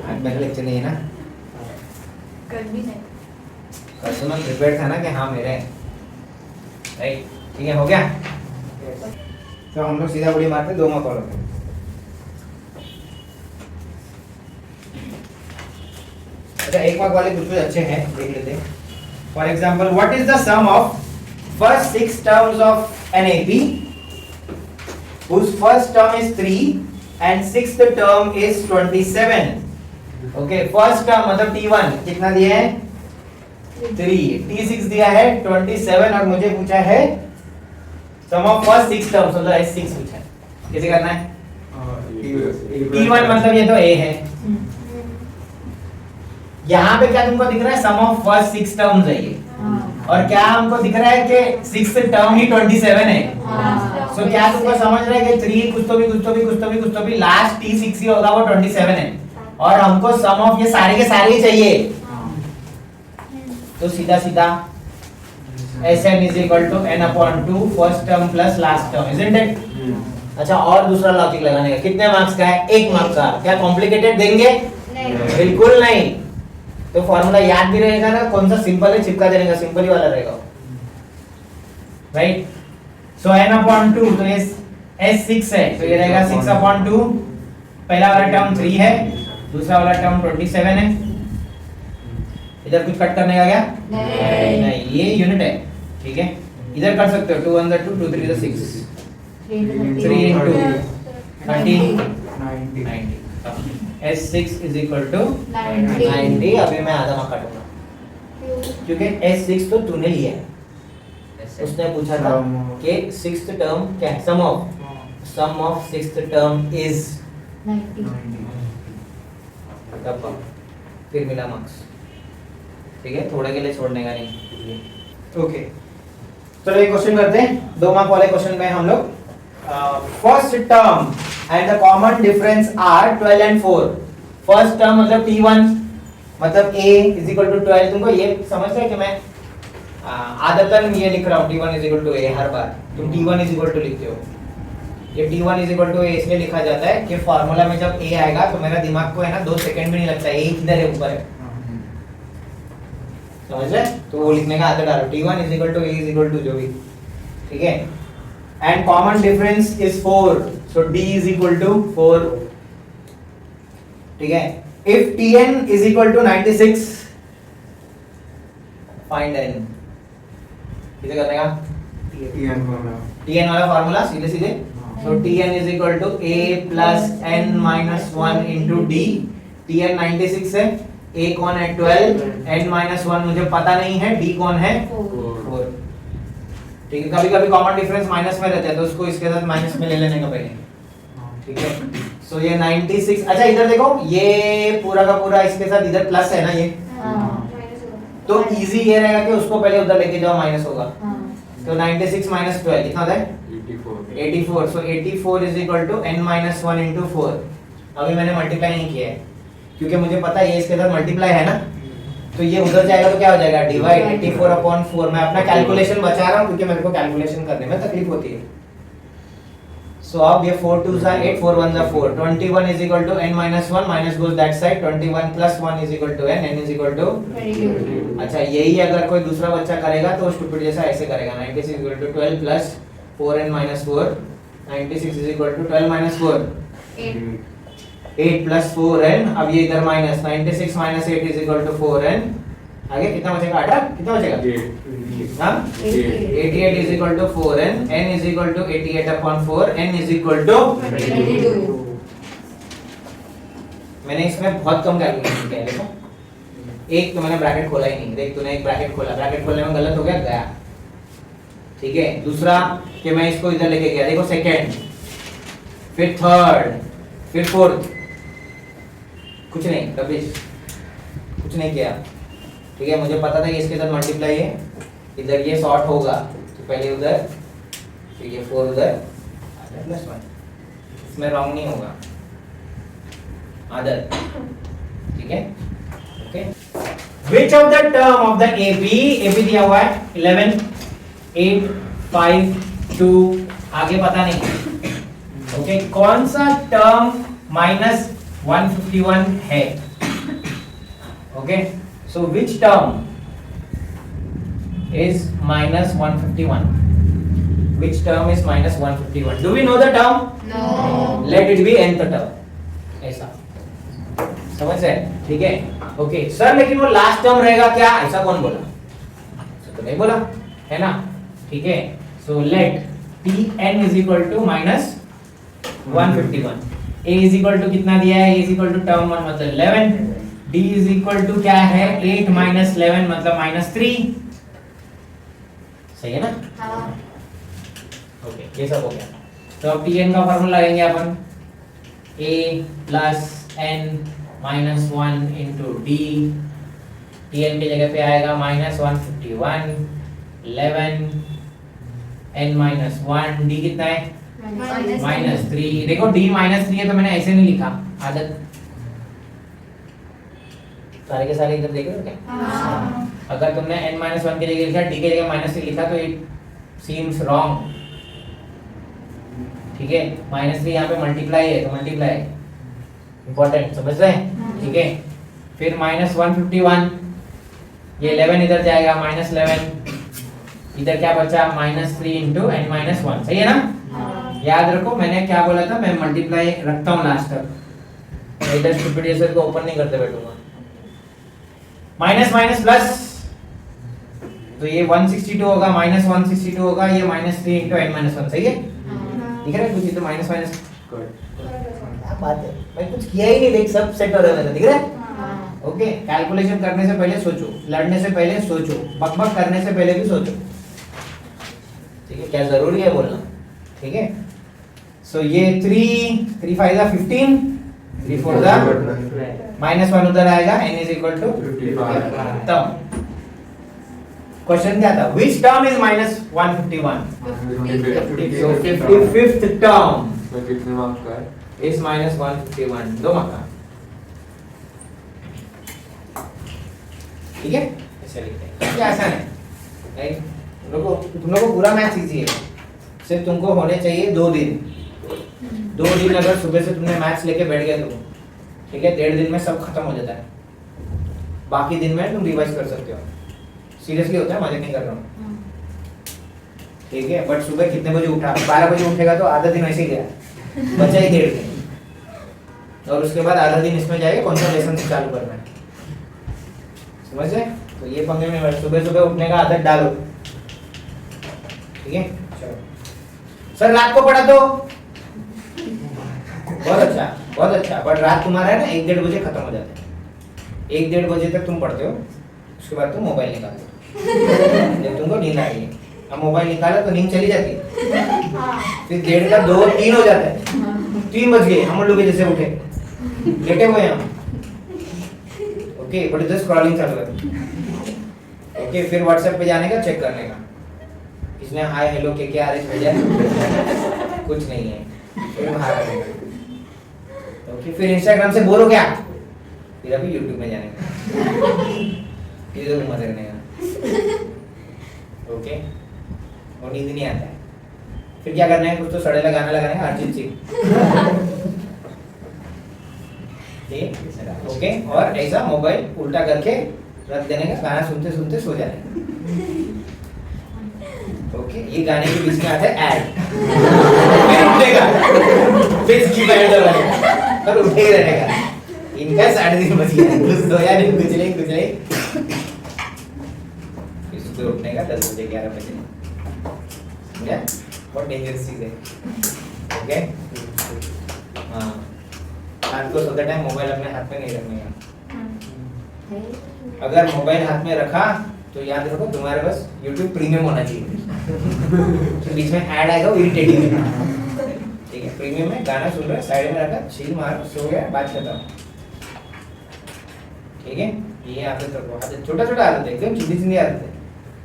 आज मेरा लेक्चर नहीं है ना, कर भी नहीं, कस्टमर प्रिपेयर था ना कि हाँ मेरे राइट, ठीक है हो गया। तो हम लोग सीधा गोली मारते 2 मार्क फॉलो करें। अच्छा 1 मार्क वाले कुछ अच्छे हैं, देख लेते हैं। For example what is the sum of first 6 terms of an AP whose first term is 3 and sixth term is 27. Okay, first term मतलब T1 कितना दिया है 3, T6 दिया है 27 और मुझे पूछा है सम ऑफ फर्स्ट 6 टर्म्स, मतलब S6 पूछा है, कैसे करना है? T1 मतलब ये तो A है, यहाँ पे क्या तुमको दिख रहा है सम ऑफ फर्स्ट 6 टर्म्स है ये, और क्या हमको दिख रहा है कि 6th टर्म ही 27 है। सो क्या तुमको समझ रहा है कि 3 कुछ तो भी लास्ट T6 ही होगा वो 27 है, और हमको सम ऑफ ये सारे के सारे ही चाहिए, तो सीधा सीधा Sn is equal to n/2 first term plus last term, isn't it? अच्छा और दूसरा लॉजिक लगाने का, कितने मार्क्स का है 1 मार्क्स का, क्या कॉम्प्लिकेटेड देंगे? बिल्कुल नहीं। तो फॉर्मूला याद भी रहेगा ना, कौन सा सिंपल है चिपका देने का, सिंपल ही वाला रहेगा, राइट। सो n/2 तो ये S6 है, तो ये रहेगा 6/2, पहला वाला टर्म 3 है, दूसरा वाला टर्म 27 है। इधर कुछ कट करने का क्या? नहीं, ये यूनिट है, ठीक है। इधर कर सकते हो 2 1 2 2 3 6, 3 into 30 90, S6 is equal to 90। अभी मैं आधा मार्क काटूंगा क्योंकि S6 तो तूने लिया है, उसने पूछा था कि 6th टर्म क्या है, sum of 6th term is 90, तब फिर मिला मार्क्स, ठीक है, थोड़े के लिए छोड़ने का नहीं। ओके चलो एक क्वेश्चन करते हैं, 2 मार्क वाले क्वेश्चन में हम लोग first term and the common difference are 12 and 4। First term मतलब T1 मतलब A is equal to 12, तुमको ये समझ रहे हैं कि मैं आदतन ये लिख रहा हूँ T1 is equal to A, हर बार तुम T1 is equal to लिखते हो, ये T1 is equal to A इसलिए लिखा जाता है कि फॉर्मूला में जब A आएगा तो मेरा दिमाग को है ना 2 सेकंड भी नहीं लगता, A किधर है ऊपर है, समझ रहे? तो वो लिखने का आदत डालो, T1 is equal to A is equal to जो भी, ठीक है। And common difference is 4, so D is equal to 4, ठीक है। If Tn is equal to 96, find n, किसे करने का? Tn वाला फॉर्मूला सीधे सीधे, so Tn is equal to A plus n minus 1 into D। Tn 96 है, A कौन है 12, n minus 1 मुझे पता नहीं है, D कौन है 4, ठीक है। कभी कभी कॉमन डिफरेंस माइनस में रहता है तो उसको इसके साथ माइनस में ले लेने का पहले, ठीक है। सो ये 96, अच्छा इधर देखो ये पूरा का पूरा इसके साथ इधर प्लस है ना ये, तो इजी ये रहेगा कि उसको पहले उधर लेके जाओ, माइनस होगा, तो 96 minus 12 कितना होता है 84। सो 84 is equal to n minus 1 into 4। अभी मैंने मल्टीप्लाई नहीं किया है क्योंकि मुझे पता है ये इसके साथ मल्टीप्लाई है ना, तो ये उधर जाएगा तो क्या हो जाएगा डिवाइड 84/4। मैं अपना कैलकुलेशन बचा रहा हूँ क्योंकि मेरे को कैलकुलेशन करने में तकलीफ होती है। सो अब ये 4 2s are 8, 4 1s are 4, 21 is equal to n minus 1, minus goes that side, 21 plus 1 is equal to n is equal to 22। अच्छा यही अगर कोई दूसरा बच्चा करेगा तो स्टूपिड जैसा ऐसे करेगा, 96 is equal to 12 plus 4n minus 4, 96 is equal to 12 minus 4 8 plus 4n, अब ये इधर minus 96 minus 8 is equal to 4n, आगे कितना बचेगा 18, कितना बचेगा 88 is equal to 4n, n is equal to 88/4, n is equal to 22। मैंने इसमें बहुत कम कैलकुलेशन किया है। देखो एक तो मैंने ब्रैकेट खोला ही नहीं, देख तूने एक ब्रैकेट खोला, ब्रैकेट खोलने में गलत हो गया, गया। ठीक है, दूसरा कि मैं इसको इधर लेके गया, देखो सेकेंड, फिर थर्ड, फिर फोर्थ, कुछ नहीं, कभी कुछ नहीं किया। ठीक है, मुझे पता था कि इसके साथ मल्टीप्लाई है, इधर ये सॉर्ट होगा तो पहले उधर, फिर ये 4 उधर, +1, इसमें रॉन्ग नहीं होगा आदर। ठीक है, okay. Which of the term of the AP दिया हुआ है 11, 8, 5, 2, आगे पता नहीं। ओके, कौन सा टर्म -151 है? Okay, so which term is -151? Which term is -151? Do we know the term? No. Let it be nth term, ऐसा समझ है? ठीक है, ओके सर, लेकिन वो लास्ट टर्म रहेगा क्या, ऐसा कौन बोला? ऐसा तो नहीं बोला है ना। ठीक है, so let Tn is equal to -151, A is equal to कितना दिया है, A is equal to term 1 मतलब 11, D इज इक्वल टू क्या है 8 - 11 मतलब -3, सही है ना। हाँ। ओके, ये सब हो गया। तो अब Tn का फार्मूला लगाएंगे अपन, A plus n -1 into D, Tn की जगह पे आएगा -151, 11 n -1, D कितना है -3। देखो D -3 है तो मैंने ऐसे नहीं लिखा, आदत सारे के सारे इधर देख रहे हो क्या? हाँ। अगर तुमने n -1 की जगह लिखा, D की जगह -3 लिखा तो इट सीम्स रॉन्ग। ठीक है, -3 यहाँ पे मल्टीप्लाई है तो मल्टीप्लाई इंपॉर्टेंट, समझ रहे हैं? ठीक है, फिर -151, ये 11 इधर जाएगा -11, इधर क्या बचा -3 इंटू n -1, सही है ना। हाँ। याद रखो मैंने क्या बोला था, मैं मल्टीप्लाई रखता हूँ लास्ट तक, मैं इधर स्टूपिड को ओपन नहीं करते बैठूंगा। माइनस माइनस प्लस, तो ये 162 होगा, -162 होगा, ये -3 इंटू n -1, सही है? दिख रहा है कुछ, तो माइनस माइनस क्या बात है भाई, कुछ किया ही नहीं, देख सब सेट हो रहा है, दिख रहा है? ओके, कैलकुलेशन करने से पहले सोचो, लड़ने से पहले सोचो, बकबक करने से पहले भी सोचो। ठीक है, क्या जरूरी है बोलना। ठीक है, सो ये 3 5 15, 3 4 -1 उधर आएगा, n इज इक्वल टू 55। तब क्वेश्चन क्या था, which term is -151? So 55th term तो कितने मार्क्स का है? is -151, 2 मार्क का। ठीक है, ऐसे लिखते हैं, क्या आसान है राइट। तुम लोगों को पूरा मैथ्स इजी है, सिर्फ तुमको होने चाहिए 2 दिन। 2 दिन अगर सुबह से तुमने मैथ्स लेके बैठ गए तुम, ठीक है, 1.5 दिन में सब खत्म हो जाता है, बाकी दिन में तुम रिवाइज कर सकते हो। सीरियसली होता है, मजाक नहीं कर रहा हूँ। ठीक है, बट सुबह कितने बजे उठा, 12 बजे उठेगा तो आधा दिन ऐसे ही गया, बचा ही 1.5 दिन, और उसके बाद आधा दिन इसमें जाएगा कौन सा लेसन से चालू करना है, समझ रहे? तो ये पंगे में सुबह सुबह उठने का आदत डालो। ठीक है, चलो सर रात को पढ़ा तो बहुत अच्छा, बट रात तुम्हारा है ना 1-1.5 बजे खत्म हो जाता है। 1-1.5 बजे तक तुम पढ़ते हो, उसके बाद तुम मोबाइल निकालते हो, जब तुमको नींद आ गई, अब मोबाइल निकाला तो नींद चली जाती है, फिर 1:30 का 2 3 हो जाता है, 3 बज गए, हम लोग जैसे उठे लेटे हुए हैं हम। ओके, बट इधर स्क्रॉलिंग चालू है। ओके, फिर व्हाट्सएप पे जाने का, चेक करने का, इसने हाय हेलो के क्या आदेश भेजा है, कुछ नहीं है, फिर बाहर आ जाएगा। ओके, फिर इंस्टाग्राम से बोलो क्या, फिर अभी यूट्यूब में जाने का, फिर इधर मजे करने का। ओके, और नींद नहीं आता है, फिर क्या करना है, कुछ तो सड़ेला गाना लगाना है, अर्जित सिंह। ओके, और ऐसा मोबाइल उल्टा करके रख देने का, गाना सुनते सुनते सो जाने का। ओके, ये गाने के बीच में आता है ऐड, फिर उठेगा, फिर स्किप ऐड दबाएगा, पर उठे रहेगा। इनका 3:30 बज गया, कुछ सोया नहीं, कुछ नहीं, फिर सुबह उठने का 10 बजे 11 बजे, समझा? बहुत डेंजरस चीज है। ओके, हाँ, रात को सोते टाइम मोबाइल अपने हाथ में नहीं रखने का। है। अगर मोबाइल हाथ में रखा तो याद रखो तुम्हारे पास YouTube प्रीमियम होना चाहिए। तो बीच में ऐड आएगा वो इरिटेटिंग है। ठीक है, प्रीमियम में गाना सुन रहे साइड में रखा, छील मार, सो गया, बात खत्म। ठीक है, ये आदत रखो। आदत छोटा-छोटा आदत है, एकदम सीधी-सीधी आदत है।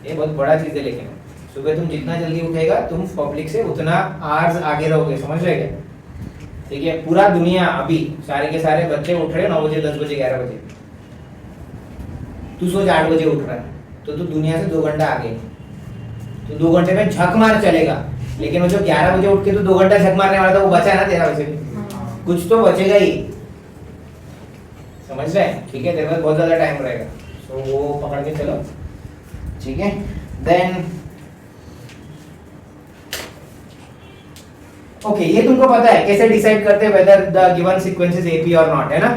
ये बहुत बड़ा चीज है, लेकिन सुबह तुम जितना जल्दी उठेगा तुम पब्लिक से उतना आवर्स आगे रहोगे, समझ रहे क्या? ठीक है, पूरा दुनिया अभी सारे के सारे बच्चे उठ रहे हैं 9 बजे, 10 बजे, 11 बजे। तू सोच 8 बजे उठ रहा है तो तू दुनिया से 2 घंटा आगे। तो 2 घंटे में झक मार चलेगा, लेकिन वो जो 11 बजे उठ के तो 2 घंटा झक मारने वाला था वो बचा ना तेरा, वैसे भी कुछ तो बचेगा ही, समझ रहे? ठीक है, तेरे पास बहुत ज्यादा टाइम रहेगा, तो वो पकड़ के चलो। ठीक है, देन ओके, ये तुमको पता है कैसे डिसाइड करते हैं whether the given sequence is AP और नॉट, है ना?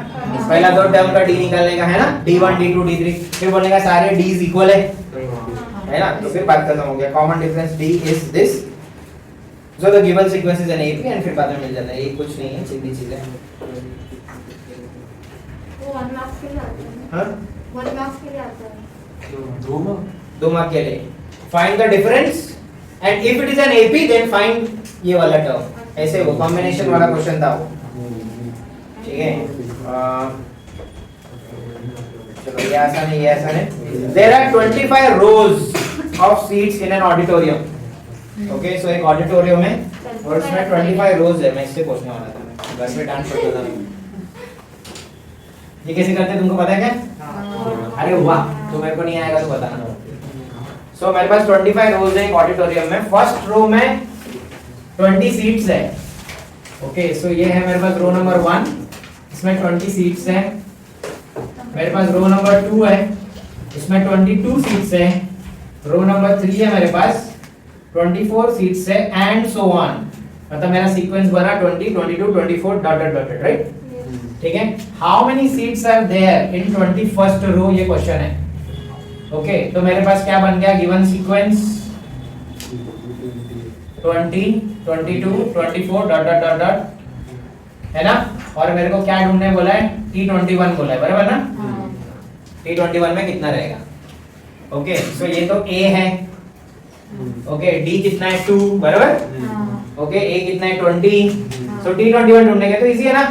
पहला तो टर्म का डी निकालने का है ना, d1 d2 d3, फिर बोलने का सारे d's इक्वल है ना? तो फिर बात खत्म हो गया। Common difference d is this, so the given sequence is an AP, and फिर बाद में मिल जाता है। ये कुछ नहीं है, सीधी चीज है। वो 1 मार्क्स के लिए आता है। हां, 1 मार्क्स के लिए आता है। 2 मार्क के लिए find the difference, and if it is an AP then find ये वाला टर्म। ऐसे वो कॉम्बिनेशन वाला क्वेश्चन था वो। ठीक है, चलो ये आसान है, ये आसान है। There are 25 rows of seats in an auditorium. Okay, so एक ऑडिटोरियम है और उसमें 25 रोज है। मैं इससे पूछने वाला था, मैं घर में डांस करता था। ये कैसे करते हैं तुमको पता है क्या? अरे वाह, तो मेरे को नहीं आएगा तो बताना। सो मेरे पास 25 रोज है एक ऑडिटोरियम में। फर्स्ट रो में 20 सीट्स है। ओके, सो ये है मेरे पास रो नंबर 1, इसमें 20 सीट्स है। मेरे पास रो नंबर 2 है, इसमें 22 सीट्स है। रो नंबर 3 है मेरे पास, 24 सीट्स है, एंड सो ऑन। मतलब मेरा सीक्वेंस बना 20, 22, 24 डॉटेड डॉटेड, राइट? ठीक है, how many seats are there in 21st row, ये क्वेश्चन है। ओके, तो मेरे पास क्या बन गया given sequence? 20, 22, 24 dot dot dot dot, है ना? और मेरे को क्या ढूंढने बोला है? T21 बोला है, बराबर ना? T21 में कितना रहेगा? ओके, सो ये तो A है। ओके, D कितना है? 2, बराबर? ओके, A कितना है? 20। सो T21 ढूंढेंगे तो इजी है ना?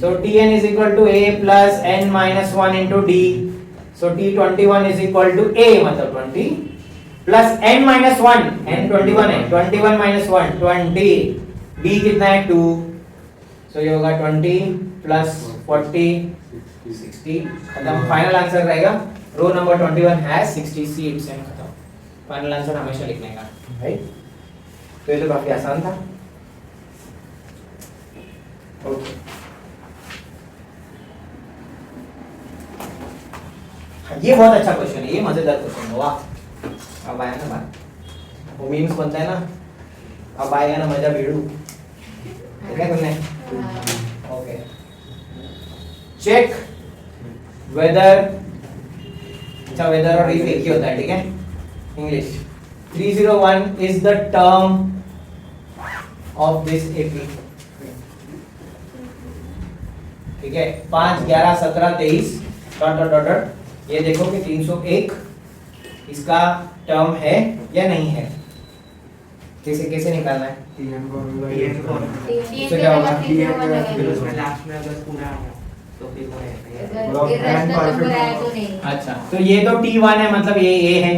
सो Tn is equal to A plus n minus 1 into D. So T21 is equal to A, मतलब 20 plus n minus 1, n 21 है, 21 minus 1 20, D कितना है? 2, so ये होगा 20 plus 40 60, खत्म। फाइनल आंसर रहेगा row number 21 has 60 seats, and खत्म। Final answer हमेशा लिखने का, राइट? तो ये तो काफी आसान था। ओके, ये बहुत अच्छा क्वेश्चन है, ये मजेदार क्वेश्चन है। वाह, अब आया ना बात, वो मीम्स बनता है ना, अब आएगा ना मजा भिड़ू, देखा तुमने? ओके, चेक वेदर, अच्छा वेदर और इफ एक ही होता है, ठीक है? English 301 is the term of this AP. ठीक है, 5, 11, 17, 23 डॉट डॉट डॉट डॉट। ये देखो कि 301 इसका टर्म है या नहीं है। कैसे कैसे निकालना है? तो क्या होगा? अच्छा, तो ये तो T1 है, मतलब ये A है।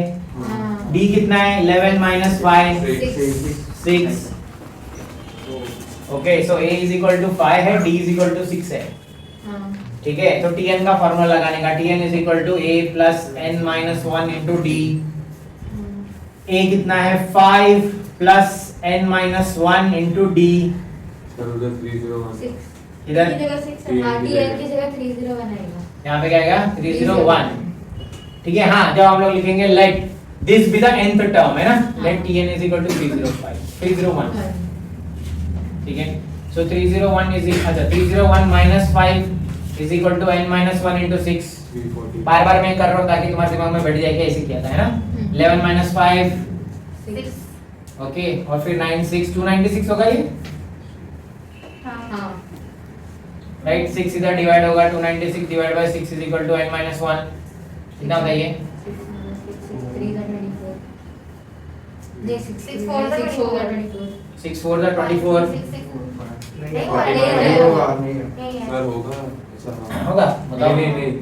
D कितना है? 11 minus 5 6। Okay, so A is equal to 5 है, D is equal to 6 है। ठीक है, तो Tn का फॉर्मूला लगाने का, Tn is equal to A plus n minus 1 into D। A कितना है? 5 plus n minus 1 into D। इधर यहाँ पे क्या आएगा? 301। ठीक है, हाँ, जब हम लोग लिखेंगे let this be the nth term, है ना? Let Tn is equal to 301। ठीक है, सो 301 is अच्छा 301 minus 5 is equal to n minus 1 into 6। बार बार मैं कर रहा हूँ ताकि तुम्हारे दिमाग में बैठ जाए कि ऐसे किया था, है ना? 11 minus 5 6। ओके, और फिर 96 296 होगा ये। हाँ, राइट 6 इधर डिवाइड होगा 296 divide by 6 is equal to n minus 1 कितना होता है ये 6 4 24 सर होगा ऐसा होगा बताओ नहीं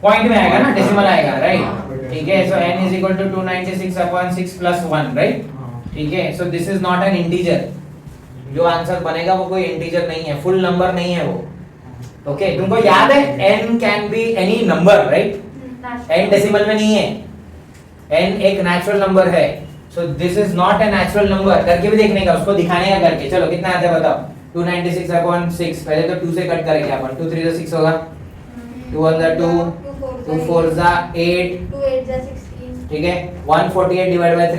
पॉइंट में आएगा ना डेसिमल आएगा राइट ठीक है so n is equal to 296 upon 6 plus 1 right ठीक है so this is not an integer जो आंसर बनेगा वो कोई इंटीजर नहीं है फुल नंबर नहीं है वो ओके तुमको याद है n can be any number right n decimal में नहीं है n एक नेचुरल नंबर है so this is not a natural number करके भी देखने का उसको दिखाने का करके चलो कितना आता है बताओ 296 अपॉन 6 पहले तो 2 से कट करेंगे अपन 2 3 6 होगा 2 1 2 2 4 8 2 8 16 ठीक है 148 डिवाइड बाय 3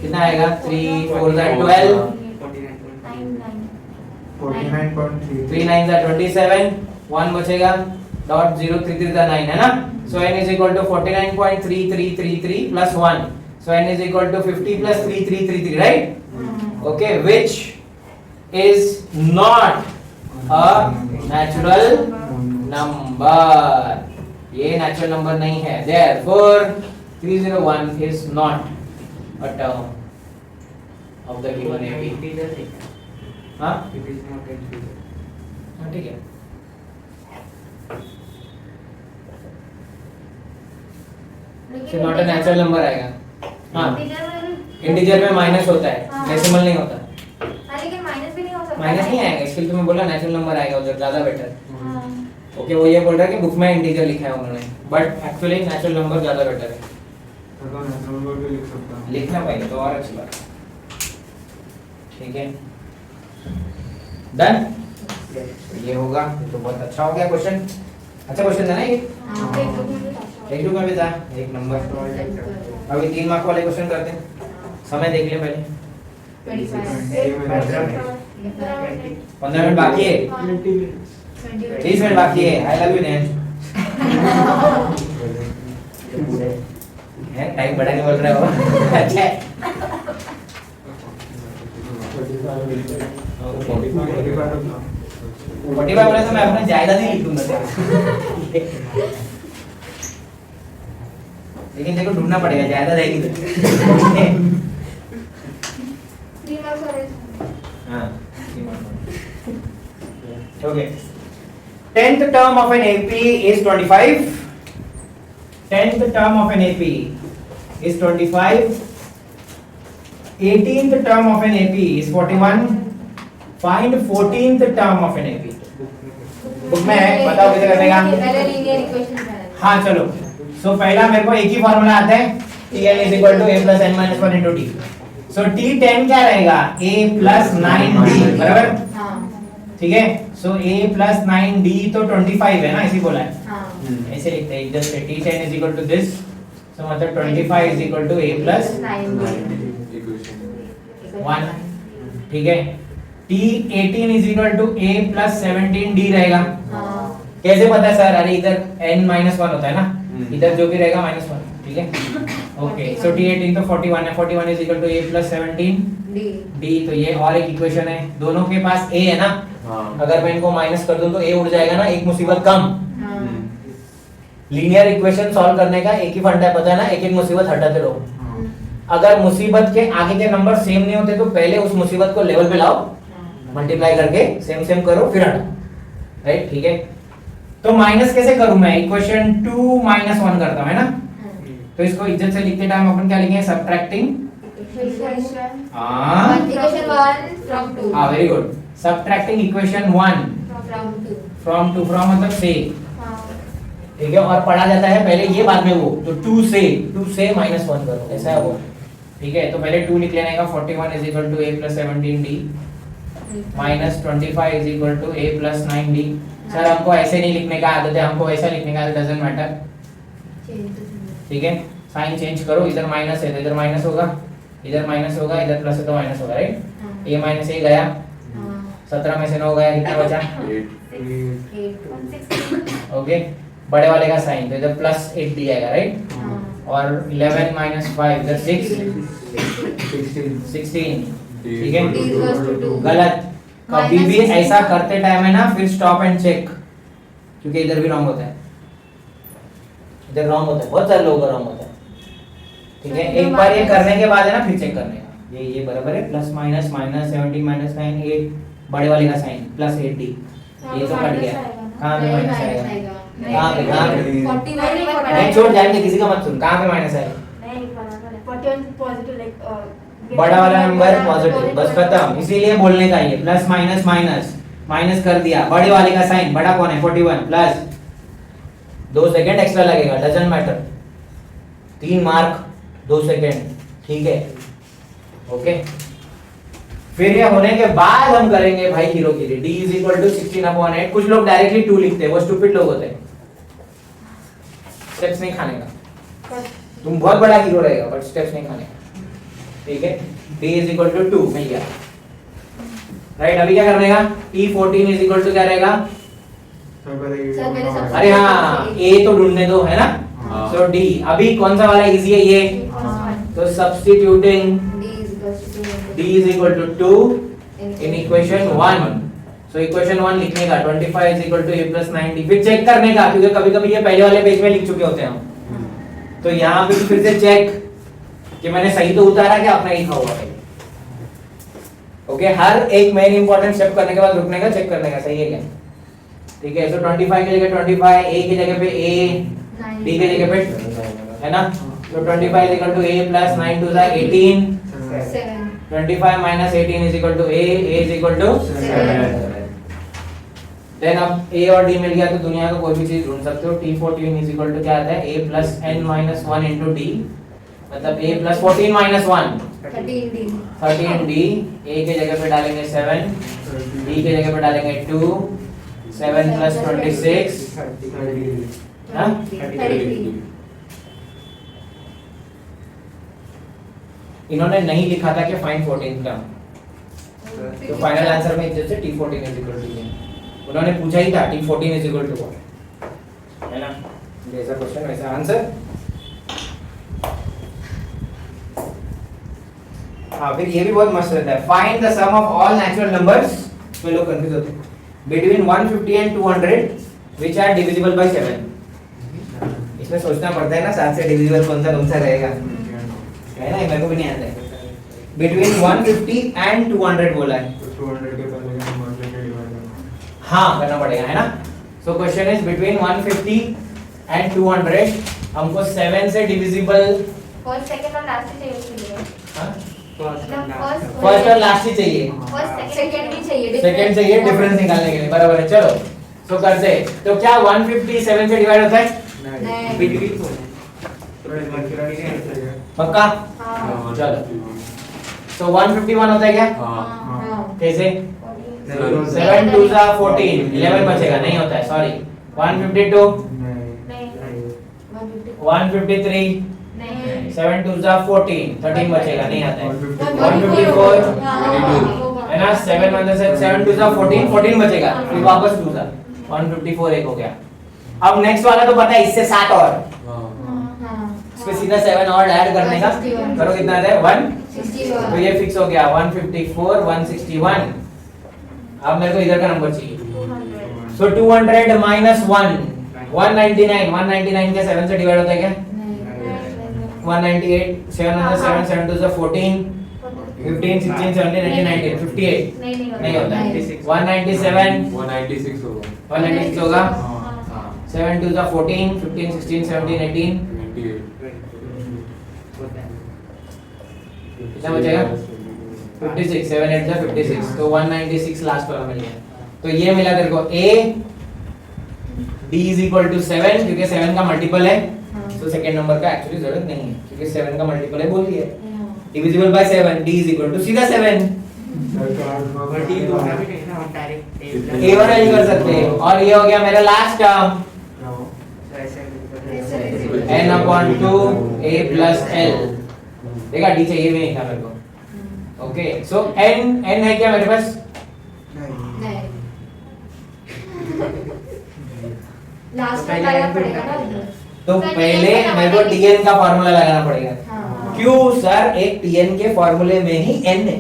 कितना आएगा 3 4 12 3 9 27 1 बचेगा डॉट 0 3 3 9 है ना सो n is equal to 49.3333 plus 1 so n is equal to 50 plus 3333 right okay which is not a natural number ये natural number नहीं है therefore 301 is not a term of the given AP हाँ ठीक है so not a natural number आएगा हाँ integer में minus होता है डेसिमल नहीं होता लेकिन माइनस भी नहीं हो सकता माइनस नहीं आएगा इसके लिए तो मैं बोला नेचुरल नंबर आएगा उधर ज्यादा बेटर ओके वो ये बोल रहा है कि बुक में इंटीजर लिखा है उन्होंने बट एक्चुअली नेचुरल नंबर ज्यादा बेटर है तो नेचुरल नंबर भी लिख सकता हूं लिखना पड़ेगा तो और अच्छी बात ठीक है डन ये होगा ये तो बहुत अच्छा हो गया क्वेश्चन अच्छा क्वेश्चन था ना ये एक टू का भी था एक नंबर अभी 3 मार्क वाले क्वेश्चन करते हैं समय देख ले पहले 15 मिनट बाकी है 30 मिनट बाकी है आई लव यू नेम है टाइम बड़ा नहीं बोल रहे हो अच्छा है 45 बोले तो मैं अपना जायदाद ही लिख दूंगा लेकिन देखो ढूंढना पड़ेगा जायदाद है कि हाँ okay 10th term of an AP is 25 10th term of an AP is 25 18th term of an AP is 41 find 14th term of an AP book में है बताओ कैसे करने का पहले लीनियर इक्वेशन हाँ चलो सो पहला मेरे को एक ही फार्मूला आता है Tn is equal to a plus n minus 1 into t so T10 क्या रहेगा a plus 9d बराबर ठीक है सो a plus 9d तो 25 है ना ऐसे बोला है ऐसे लिखते हैं इधर से T10 is equal to this सो मतलब 25 is equal to a plus 1 ठीक है T18 is equal to a plus 17d रहेगा कैसे पता है सर अरे इधर n minus 1 होता है ना इधर जो भी रहेगा -1 ठीक है ओके सो T18 तो 41 है 41 is equal to a plus 17 d तो ये और एक इक्वेशन है दोनों के पास a है ना अगर मैं इनको माइनस कर दूं तो a उड़ जाएगा ना एक मुसीबत कम लीनियर इक्वेशन सॉल्व करने का एक ही फंडा है पता है ना एक एक मुसीबत हटाते रहो अगर मुसीबत के आगे के नंबर सेम नहीं होते तो पहले उस मुसीबत को लेवल पे लाओ मल्टीप्लाई करके सेम सेम करो फिर हटाओ राइट ठीक है तो माइनस कैसे करूं मैं इक्वेशन 2 minus 1 करता हूं है ना तो इसको इज्जत से लिखते टाइम अपन क्या लिखेंगे subtracting very good subtracting equation 1 from 2 from मतलब से ठीक है और पढ़ा जाता है पहले ये बाद में वो तो 2 से -1 करो ऐसा है वो ठीक है तो पहले 2 लिख लेने का 41 is equal to a plus 17d minus 25 is equal to a plus 9d sir हमको ऐसे नहीं लिखने का आदत है हमको ऐसा लिखने का डजंट मैटर ठीक है साइन चेंज करो इधर माइनस है तो इधर माइनस होगा इधर प्लस है तो माइनस होगा राइट ये माइनस ये गया 17 में से 9 गया कितना बचा 8 ओके बड़े वाले का साइन तो इधर प्लस 8 दिया जाएगा राइट और 11 minus 5 इधर 16 ठीक है गलत कभी भी ऐसा करते टाइम है ना, फिर स्टॉप एंड चेक, क्योंकि इधर भी रॉन्ग होता है, इधर रॉन्ग होता है, बहुत सारे लोगों का रॉन्ग होता है। ठीक है, एक बार ये करने के बाद है ना, फिर चेक करने का, ये बराबर है, प्लस माइनस माइनस 17 माइनस 9 8, बड़े वाले का साइन प्लस 80, ये तो कट गया। कहाँ पे माइनस आएगा? कहाँ पे? 41 नहीं, छोड़ जाएंगे, किसी का मत सुन, कहाँ पे माइनस आएगा? नहीं, 41 पॉजिटिव, लाइक बड़ा वाला नंबर पॉजिटिव, बस खत्म। इसीलिए बोलने का ये प्लस माइनस माइनस माइनस कर दिया, बड़े वाले का साइन, बड़ा कौन है 41 प्लस 2 सेकंड एक्स्ट्रा लगेगा, डजंट मैटर, 3 मार्क 2 सेकंड, ठीक है, ओके। फिर ये होने के बाद हम करेंगे भाई हीरो की d इज इक्वल टू 16/8। कुछ लोग डायरेक्टली 2 लिखते हैं, वो स्टूपिड लोग होते हैं, स्टेप्स नहीं खाने का। तुम बहुत बड़ा हीरो रहेगा बट स्टेप्स नहीं खाने का, ठीक है। d इज इक्वल टू 2 मिल गया, राइट। अभी क्या करने का? t14 इज इक्वल टू क्या रहेगा? अरे हाँ, a तो ढूंढने दो, है ना। सो d, अभी कौन सा वाला इजी है ये? तो substituting d is equal to 2 in equation 1, so equation 1 लिखने का 25 is equal to a plus 90, फिर चेक करने का, क्योंकि कभी कभी ये पहले वाले पेज में लिख चुके होते हैं हम, तो यहाँ पे फिर से चेक कि मैंने सही तो उतारा क्या अपना लिखा हुआ है, ओके। हर एक मेन इंपॉर्टेंट स्टेप करने के बाद रुकने का, चेक करने का सही है क्या, ठीक है। सो 25 की जगह 25, a की जगह पे a, d की जगह पे, है ना। तो 25 is equal to a plus 9 to 18, 25 minus 18 is equal to a is equal to 7। Then अब a और d मिल गया तो दुनिया का कोई भी चीज ढूंढ सकते हो। t14 is equal to क्या आता है? a plus n minus 1 into d, मतलब a plus 14 minus 1 13d, a के जगह पे डालेंगे 7, d के जगह पे डालेंगे 2, 7 plus 26, हाँ 33। इन्होंने नहीं लिखा था कि फाइंड 14 का, तो फाइनल आंसर में जैसे t14 is equal to, उन्होंने पूछा ही था t14 is equal to what, है ना। जैसा क्वेश्चन वैसा आंसर। हाँ, फिर ये भी बहुत मस्त रहता है, find the sum of all natural numbers, में लोग कंफ्यूज होते हैं, between 150 and 200 which are divisible by 7। इसमें सोचना पड़ता है ना, 7 से डिविजिबल कौन सा रहेगा, है ना, मेरे को भी नहीं आता है। बिटवीन 150 एंड 200 बोला है, 200 के पहले का नंबर लेके डिवाइड करना, हाँ करना पड़ेगा, है ना। So question is between 150 and 200 हमको 7 से डिविजिबल फर्स्ट सेकंड और लास्ट ही चाहिए उसके लिए। हाँ फर्स्ट और लास्ट ही चाहिए, फर्स्ट सेकंड भी चाहिए, सेकंड चाहिए डिफरेंस निकालने के लिए, बराबर है। चलो सो करते, तो क्या 150 7 से डिवाइड होता है? नहीं, पक्का? हाँ। चलो सो 151 होता है क्या? कैसे? 7 2 जा 14, 11 बचेगा, नहीं होता है, सॉरी। 152, 153, 7 2 जा 14, 13 बचेगा, नहीं आता है। 154 है ना, 7 1 से 7 2 जा 14, 14 बचेगा, फिर वापस 2 जा 154 एक हो गया। अब नेक्स्ट वाला तो पता है, इससे 7 और इसमें सीधा 7 और ऐड करने का, करो कितना आता है 1, तो ये फिक्स हो गया 154 161। अब मेरे को इधर का नंबर चाहिए, सो 200 माइनस 1 199, 199 क्या 7 से डिवाइड होता है क्या? 198, 7 7 2 से 14, 15 16 17 18 19 58 नहीं होता है। 197 196 होगा, 196 होगा, 7 2 जा 14, 15 16 17 18 कितना बचेगा? 56, 7 8 जा 56, तो 196 लास्ट वाला मिल गया। तो ये मिला तेरे को a d is equal to 7, क्योंकि 7 का मल्टीपल है, तो सेकंड नंबर का एक्चुअली जरूरत नहीं है, क्योंकि 7 का मल्टीपल है बोल दिया, divisible by 7, d is equal to सीधा 7। a1 ऐड कर सकते हैं, और ये हो गया मेरा last term n upon 2 a plus l। देखा d चाहिए भी नहीं था मेरे को, ओके। सो n है क्या मेरे पास? लास्ट में लगाना पड़ेगा ना, तो पहले मेरे को tn का फार्मूला लगाना पड़ेगा। क्यों सर? एक tn के फार्मूले में ही n है,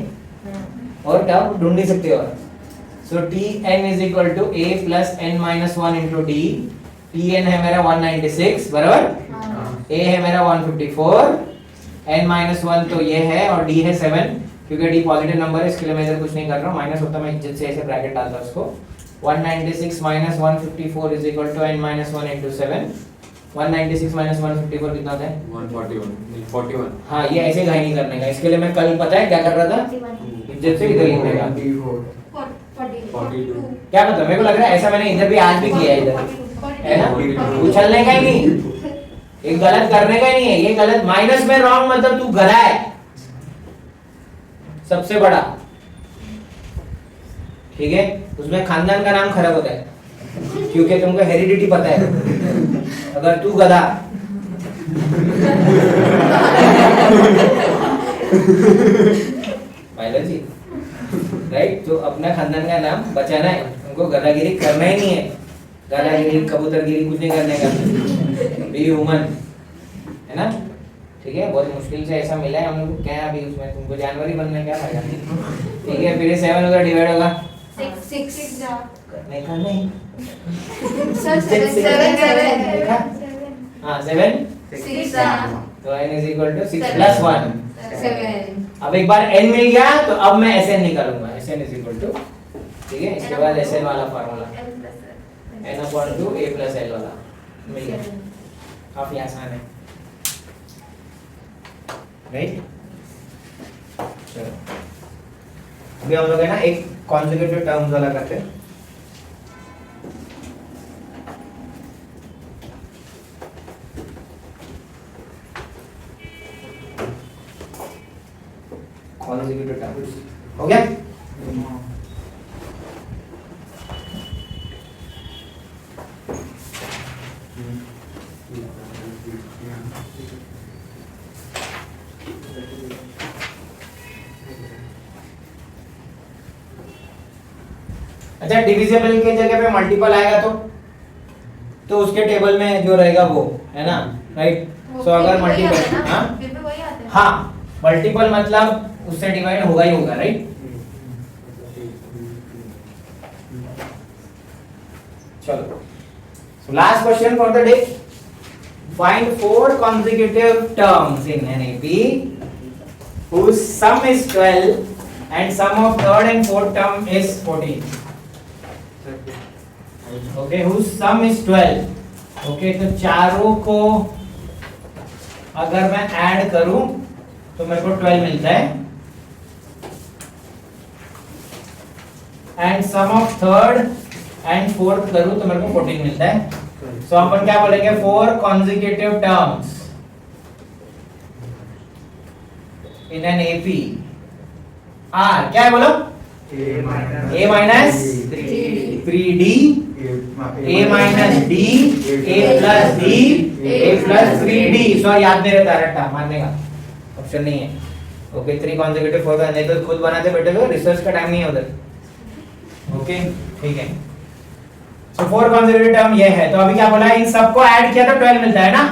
और क्या ढूंढ नहीं सकते? और so Tn is equal to a plus n minus 1 into D. Tn है मेरा 196 बराबर, a है मेरा 154, n माइनस 1 तो ये है और d है 7, क्योंकि d पॉजिटिव नंबर है इसके लिए मैं इधर कुछ नहीं कर रहा हूँ, माइनस होता मैं इज्जत से ऐसे ब्रैकेट डालता उसको. 196 minus 154 is equal to n minus 1 into 7. 196 minus 154 कितना होता है? 41. हाँ ये ऐसे घाई नहीं करने का, इसके लिए मैं कल पता है क्या कर रहा था, इज्जत से इधर लिखने का. 42. क्या मतलब मेरे को लग रहा है ऐसा मैंने इधर भी आज भी किया है, इधर है ना, उछलने का ही नहीं, ये गलत करने का ही नहीं है, ये गलत माइनस में रॉन्ग मतलब तू गधा है सबसे बड़ा, ठीक है. उसमें खानदान का नाम खराब होता है क्योंकि तुमको हेरिडिटी पता है. अगर तू गधा बायोलॉजी राइट, तो अपना खानदान का नाम बचाना है, उनको गधागिरी करना ही नहीं है, गधागिरी कबूतरगिरी कुछ नहीं करने का, बी ह्यूमन है ना, ठीक है. बहुत मुश्किल से ऐसा मिला है हम लोग को, क्या अभी उसमें तुमको जानवर ही बनने क्या फायदा, ठीक है. फिर 7 होगा डिवाइड होगा 6 करने का नहीं, सर 7 हाँ 7, 6 तो n is equal to 6 plus 1. 7. अब एक बार n मिल गया तो अब मैं Sn निकालूंगा, Sn इज इक्वल टू, ठीक है. इसके बाद Sn वाला formula n upon two a plus l वाला मिल गया, काफी आसान है राइट. चलो अभी हम लोग है ना एक कॉन्जुगेटिव टर्म्स वाला करते हैं. कॉन्जुगेटिव टर्म्स हो गया. अच्छा डिविजिबल के जगह पे मल्टीपल आएगा तो उसके टेबल में जो रहेगा वो है ना, राइट. सो अगर मल्टीपल, हाँ फिर भी वही आते हैं. हाँ मल्टीपल मतलब उससे डिवाइड होगा ही होगा, राइट. चलो so last question for the day, find 4 consecutive terms in NAP whose sum is 12 and sum of third and fourth term is 14. Okay, whose sum is 12. Okay, तो चारों को अगर मैं ऐड करूं तो मेरे को 12 मिलता है, and sum of third and fourth करूं तो मेरे को 14 मिलता है. सो अपन क्या बोलेंगे, 4 consecutive terms in an AP are क्या है बोलो, a minus 3d, a minus d, a plus d, a plus 3d. Sorry याद नहीं रहता, रट्टा मानने का ऑप्शन नहीं है. ओके 3 consecutive 4 का नहीं तो खुद बनाते बैठे हो, रिसर्च का टाइम नहीं है उधर. ओके ठीक है. सो 4 consecutive टर्म ये है, तो अभी क्या बोला, इन सबको ऐड किया तो 12 मिलता है ना.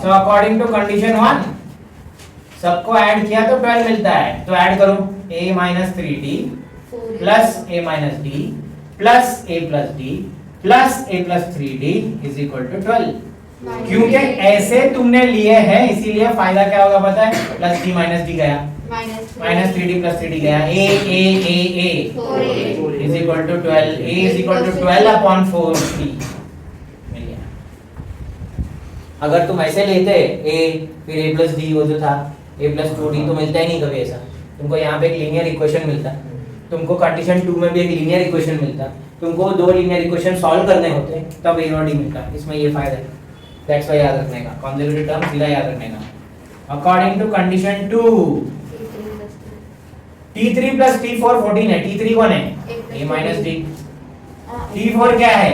सो अकॉर्डिंग टू कंडीशन 1 सबको ऐड किया तो 12 मिलता है, तो ऐड करो a minus 3d plus a minus d plus a plus d plus a plus 3d is equal to 12. क्योंकि ऐसे तुमने लिए हैं इसीलिए फायदा क्या होगा पता है, प्लस d माइनस d गया, माइनस 3d प्लस 3d गया, a is equal to 12, a is equal to 12 upon 4d मिल गया. अगर तुम ऐसे लेते a फिर a plus d वो जो था a plus 2d तो मिलता ही नहीं कभी ऐसा. तुमको यहाँ पे एक लीनियर इक्वेशन मिलता, तुमको कंडीशन 2 में भी एक लीनियर इक्वेशन मिलता, तुमको 2 लीनियर इक्वेशन सॉल्व करने होते तब a और d मिलता. इसमें ये फायदा है, दैट्स व्हाई याद रखने का, कॉन्सेक्यूटिव टर्म सीधा याद रखने का. According to condition 2 t3 plus t4 14 है, t3 कौन है, a minus d, t4 क्या है,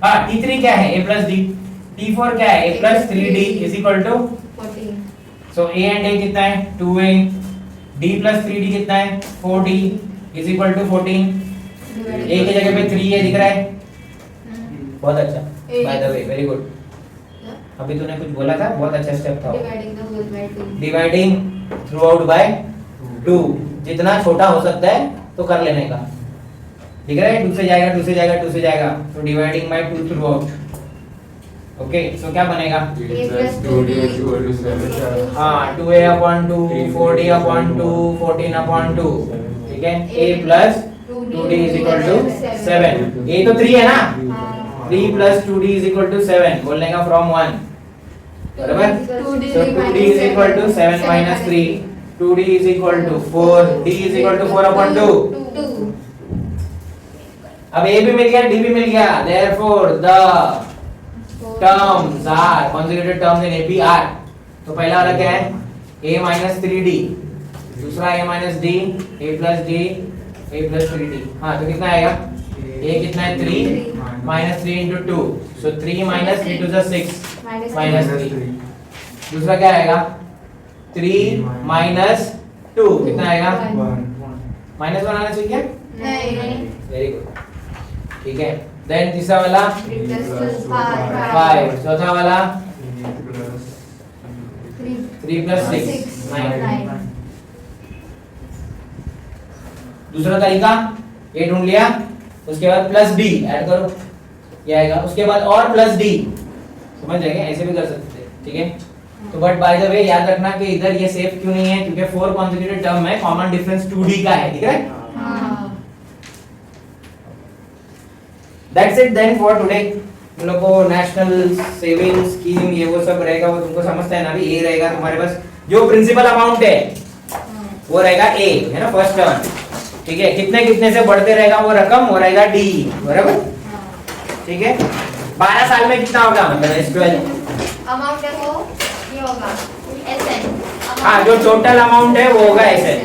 हाँ t3 क्या है, a plus d, t4 क्या है, a plus 3d is equal to 14. so a and a कितना है 2a, d plus 3d कितना है 4d is equal to 14. a की जगह पे 3a दिख रहा है, बहुत अच्छा, by the way very good. अभी तूने कुछ बोला था, बहुत अच्छा स्टेप था, डिवाइडिंग थ्रू आउट बाय 2, जितना छोटा हो सकता है तो कर लेने का. दिख रहा है, 2 से जाएगा 2 से जाएगा 2 से जाएगा, तो dividing by 2 throughout. Okay, so क्या बनेगा? A plus 2D equal to 7. हाँ, 2a upon 2, 4d upon 2, 14 upon 2, ठीक है। a plus 2d is equal to 7, a तो 3 है ना, 3 plus 2d is equal to 7, बोलने का from 1, बराबर। so 2d is equal to 7 minus 3, 2d is equal to 4, d is equal to 4 upon 2। अब a भी मिल गया, d भी मिल गया, therefore the terms are consecutive terms in AP are, तो पहला वाला क्या है? a minus 3d, दूसरा a minus d, a plus d, a plus 3d। हाँ, तो कितना आएगा? a कितना है? 3 minus 3 into 2, so 3 minus 3 to the 6 minus 3। दूसरा क्या आएगा? 3 minus 2 कितना आएगा? माइनस 1 आना चाहिए क्या? वेरी गुड, ठीक है। देन तीसरा वाला 5, चौथा वाला 3 plus 6 9। दूसरा तरीका ये ढूंढ लिया, उसके बाद प्लस डी ऐड करो, ये आएगा। उसके बाद और प्लस डी, समझ जाएंगे, ऐसे भी कर सकते हैं, ठीक है। तो बट बाय द वे याद रखना कि इधर ये सेफ क्यों नहीं है, क्योंकि 4 कॉन्सेक्यूटिव टर्म है, कॉमन डिफरेंस 2d का है, ठीक है। That's it then for today। तुम लोग को नेशनल सेविंग स्कीम ये वो सब रहेगा, वो तुमको समझता है ना। अभी ए रहेगा तुम्हारे पास, जो प्रिंसिपल अमाउंट है वो रहेगा ए, है ना, फर्स्ट टर्म, ठीक है। कितने कितने से बढ़ते रहेगा वो रकम, वो रहेगा डी, बराबर, ठीक है। 12 साल में कितना होगा, मतलब S12 अमाउंट है वो ये होगा SN। हाँ, जो टोटल अमाउंट है वो होगा SN,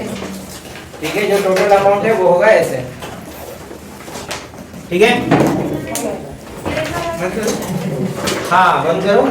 ठीक है। जो टोटल अमाउंट है वो होगा SN, ठीक है। हाँ, बंद करो।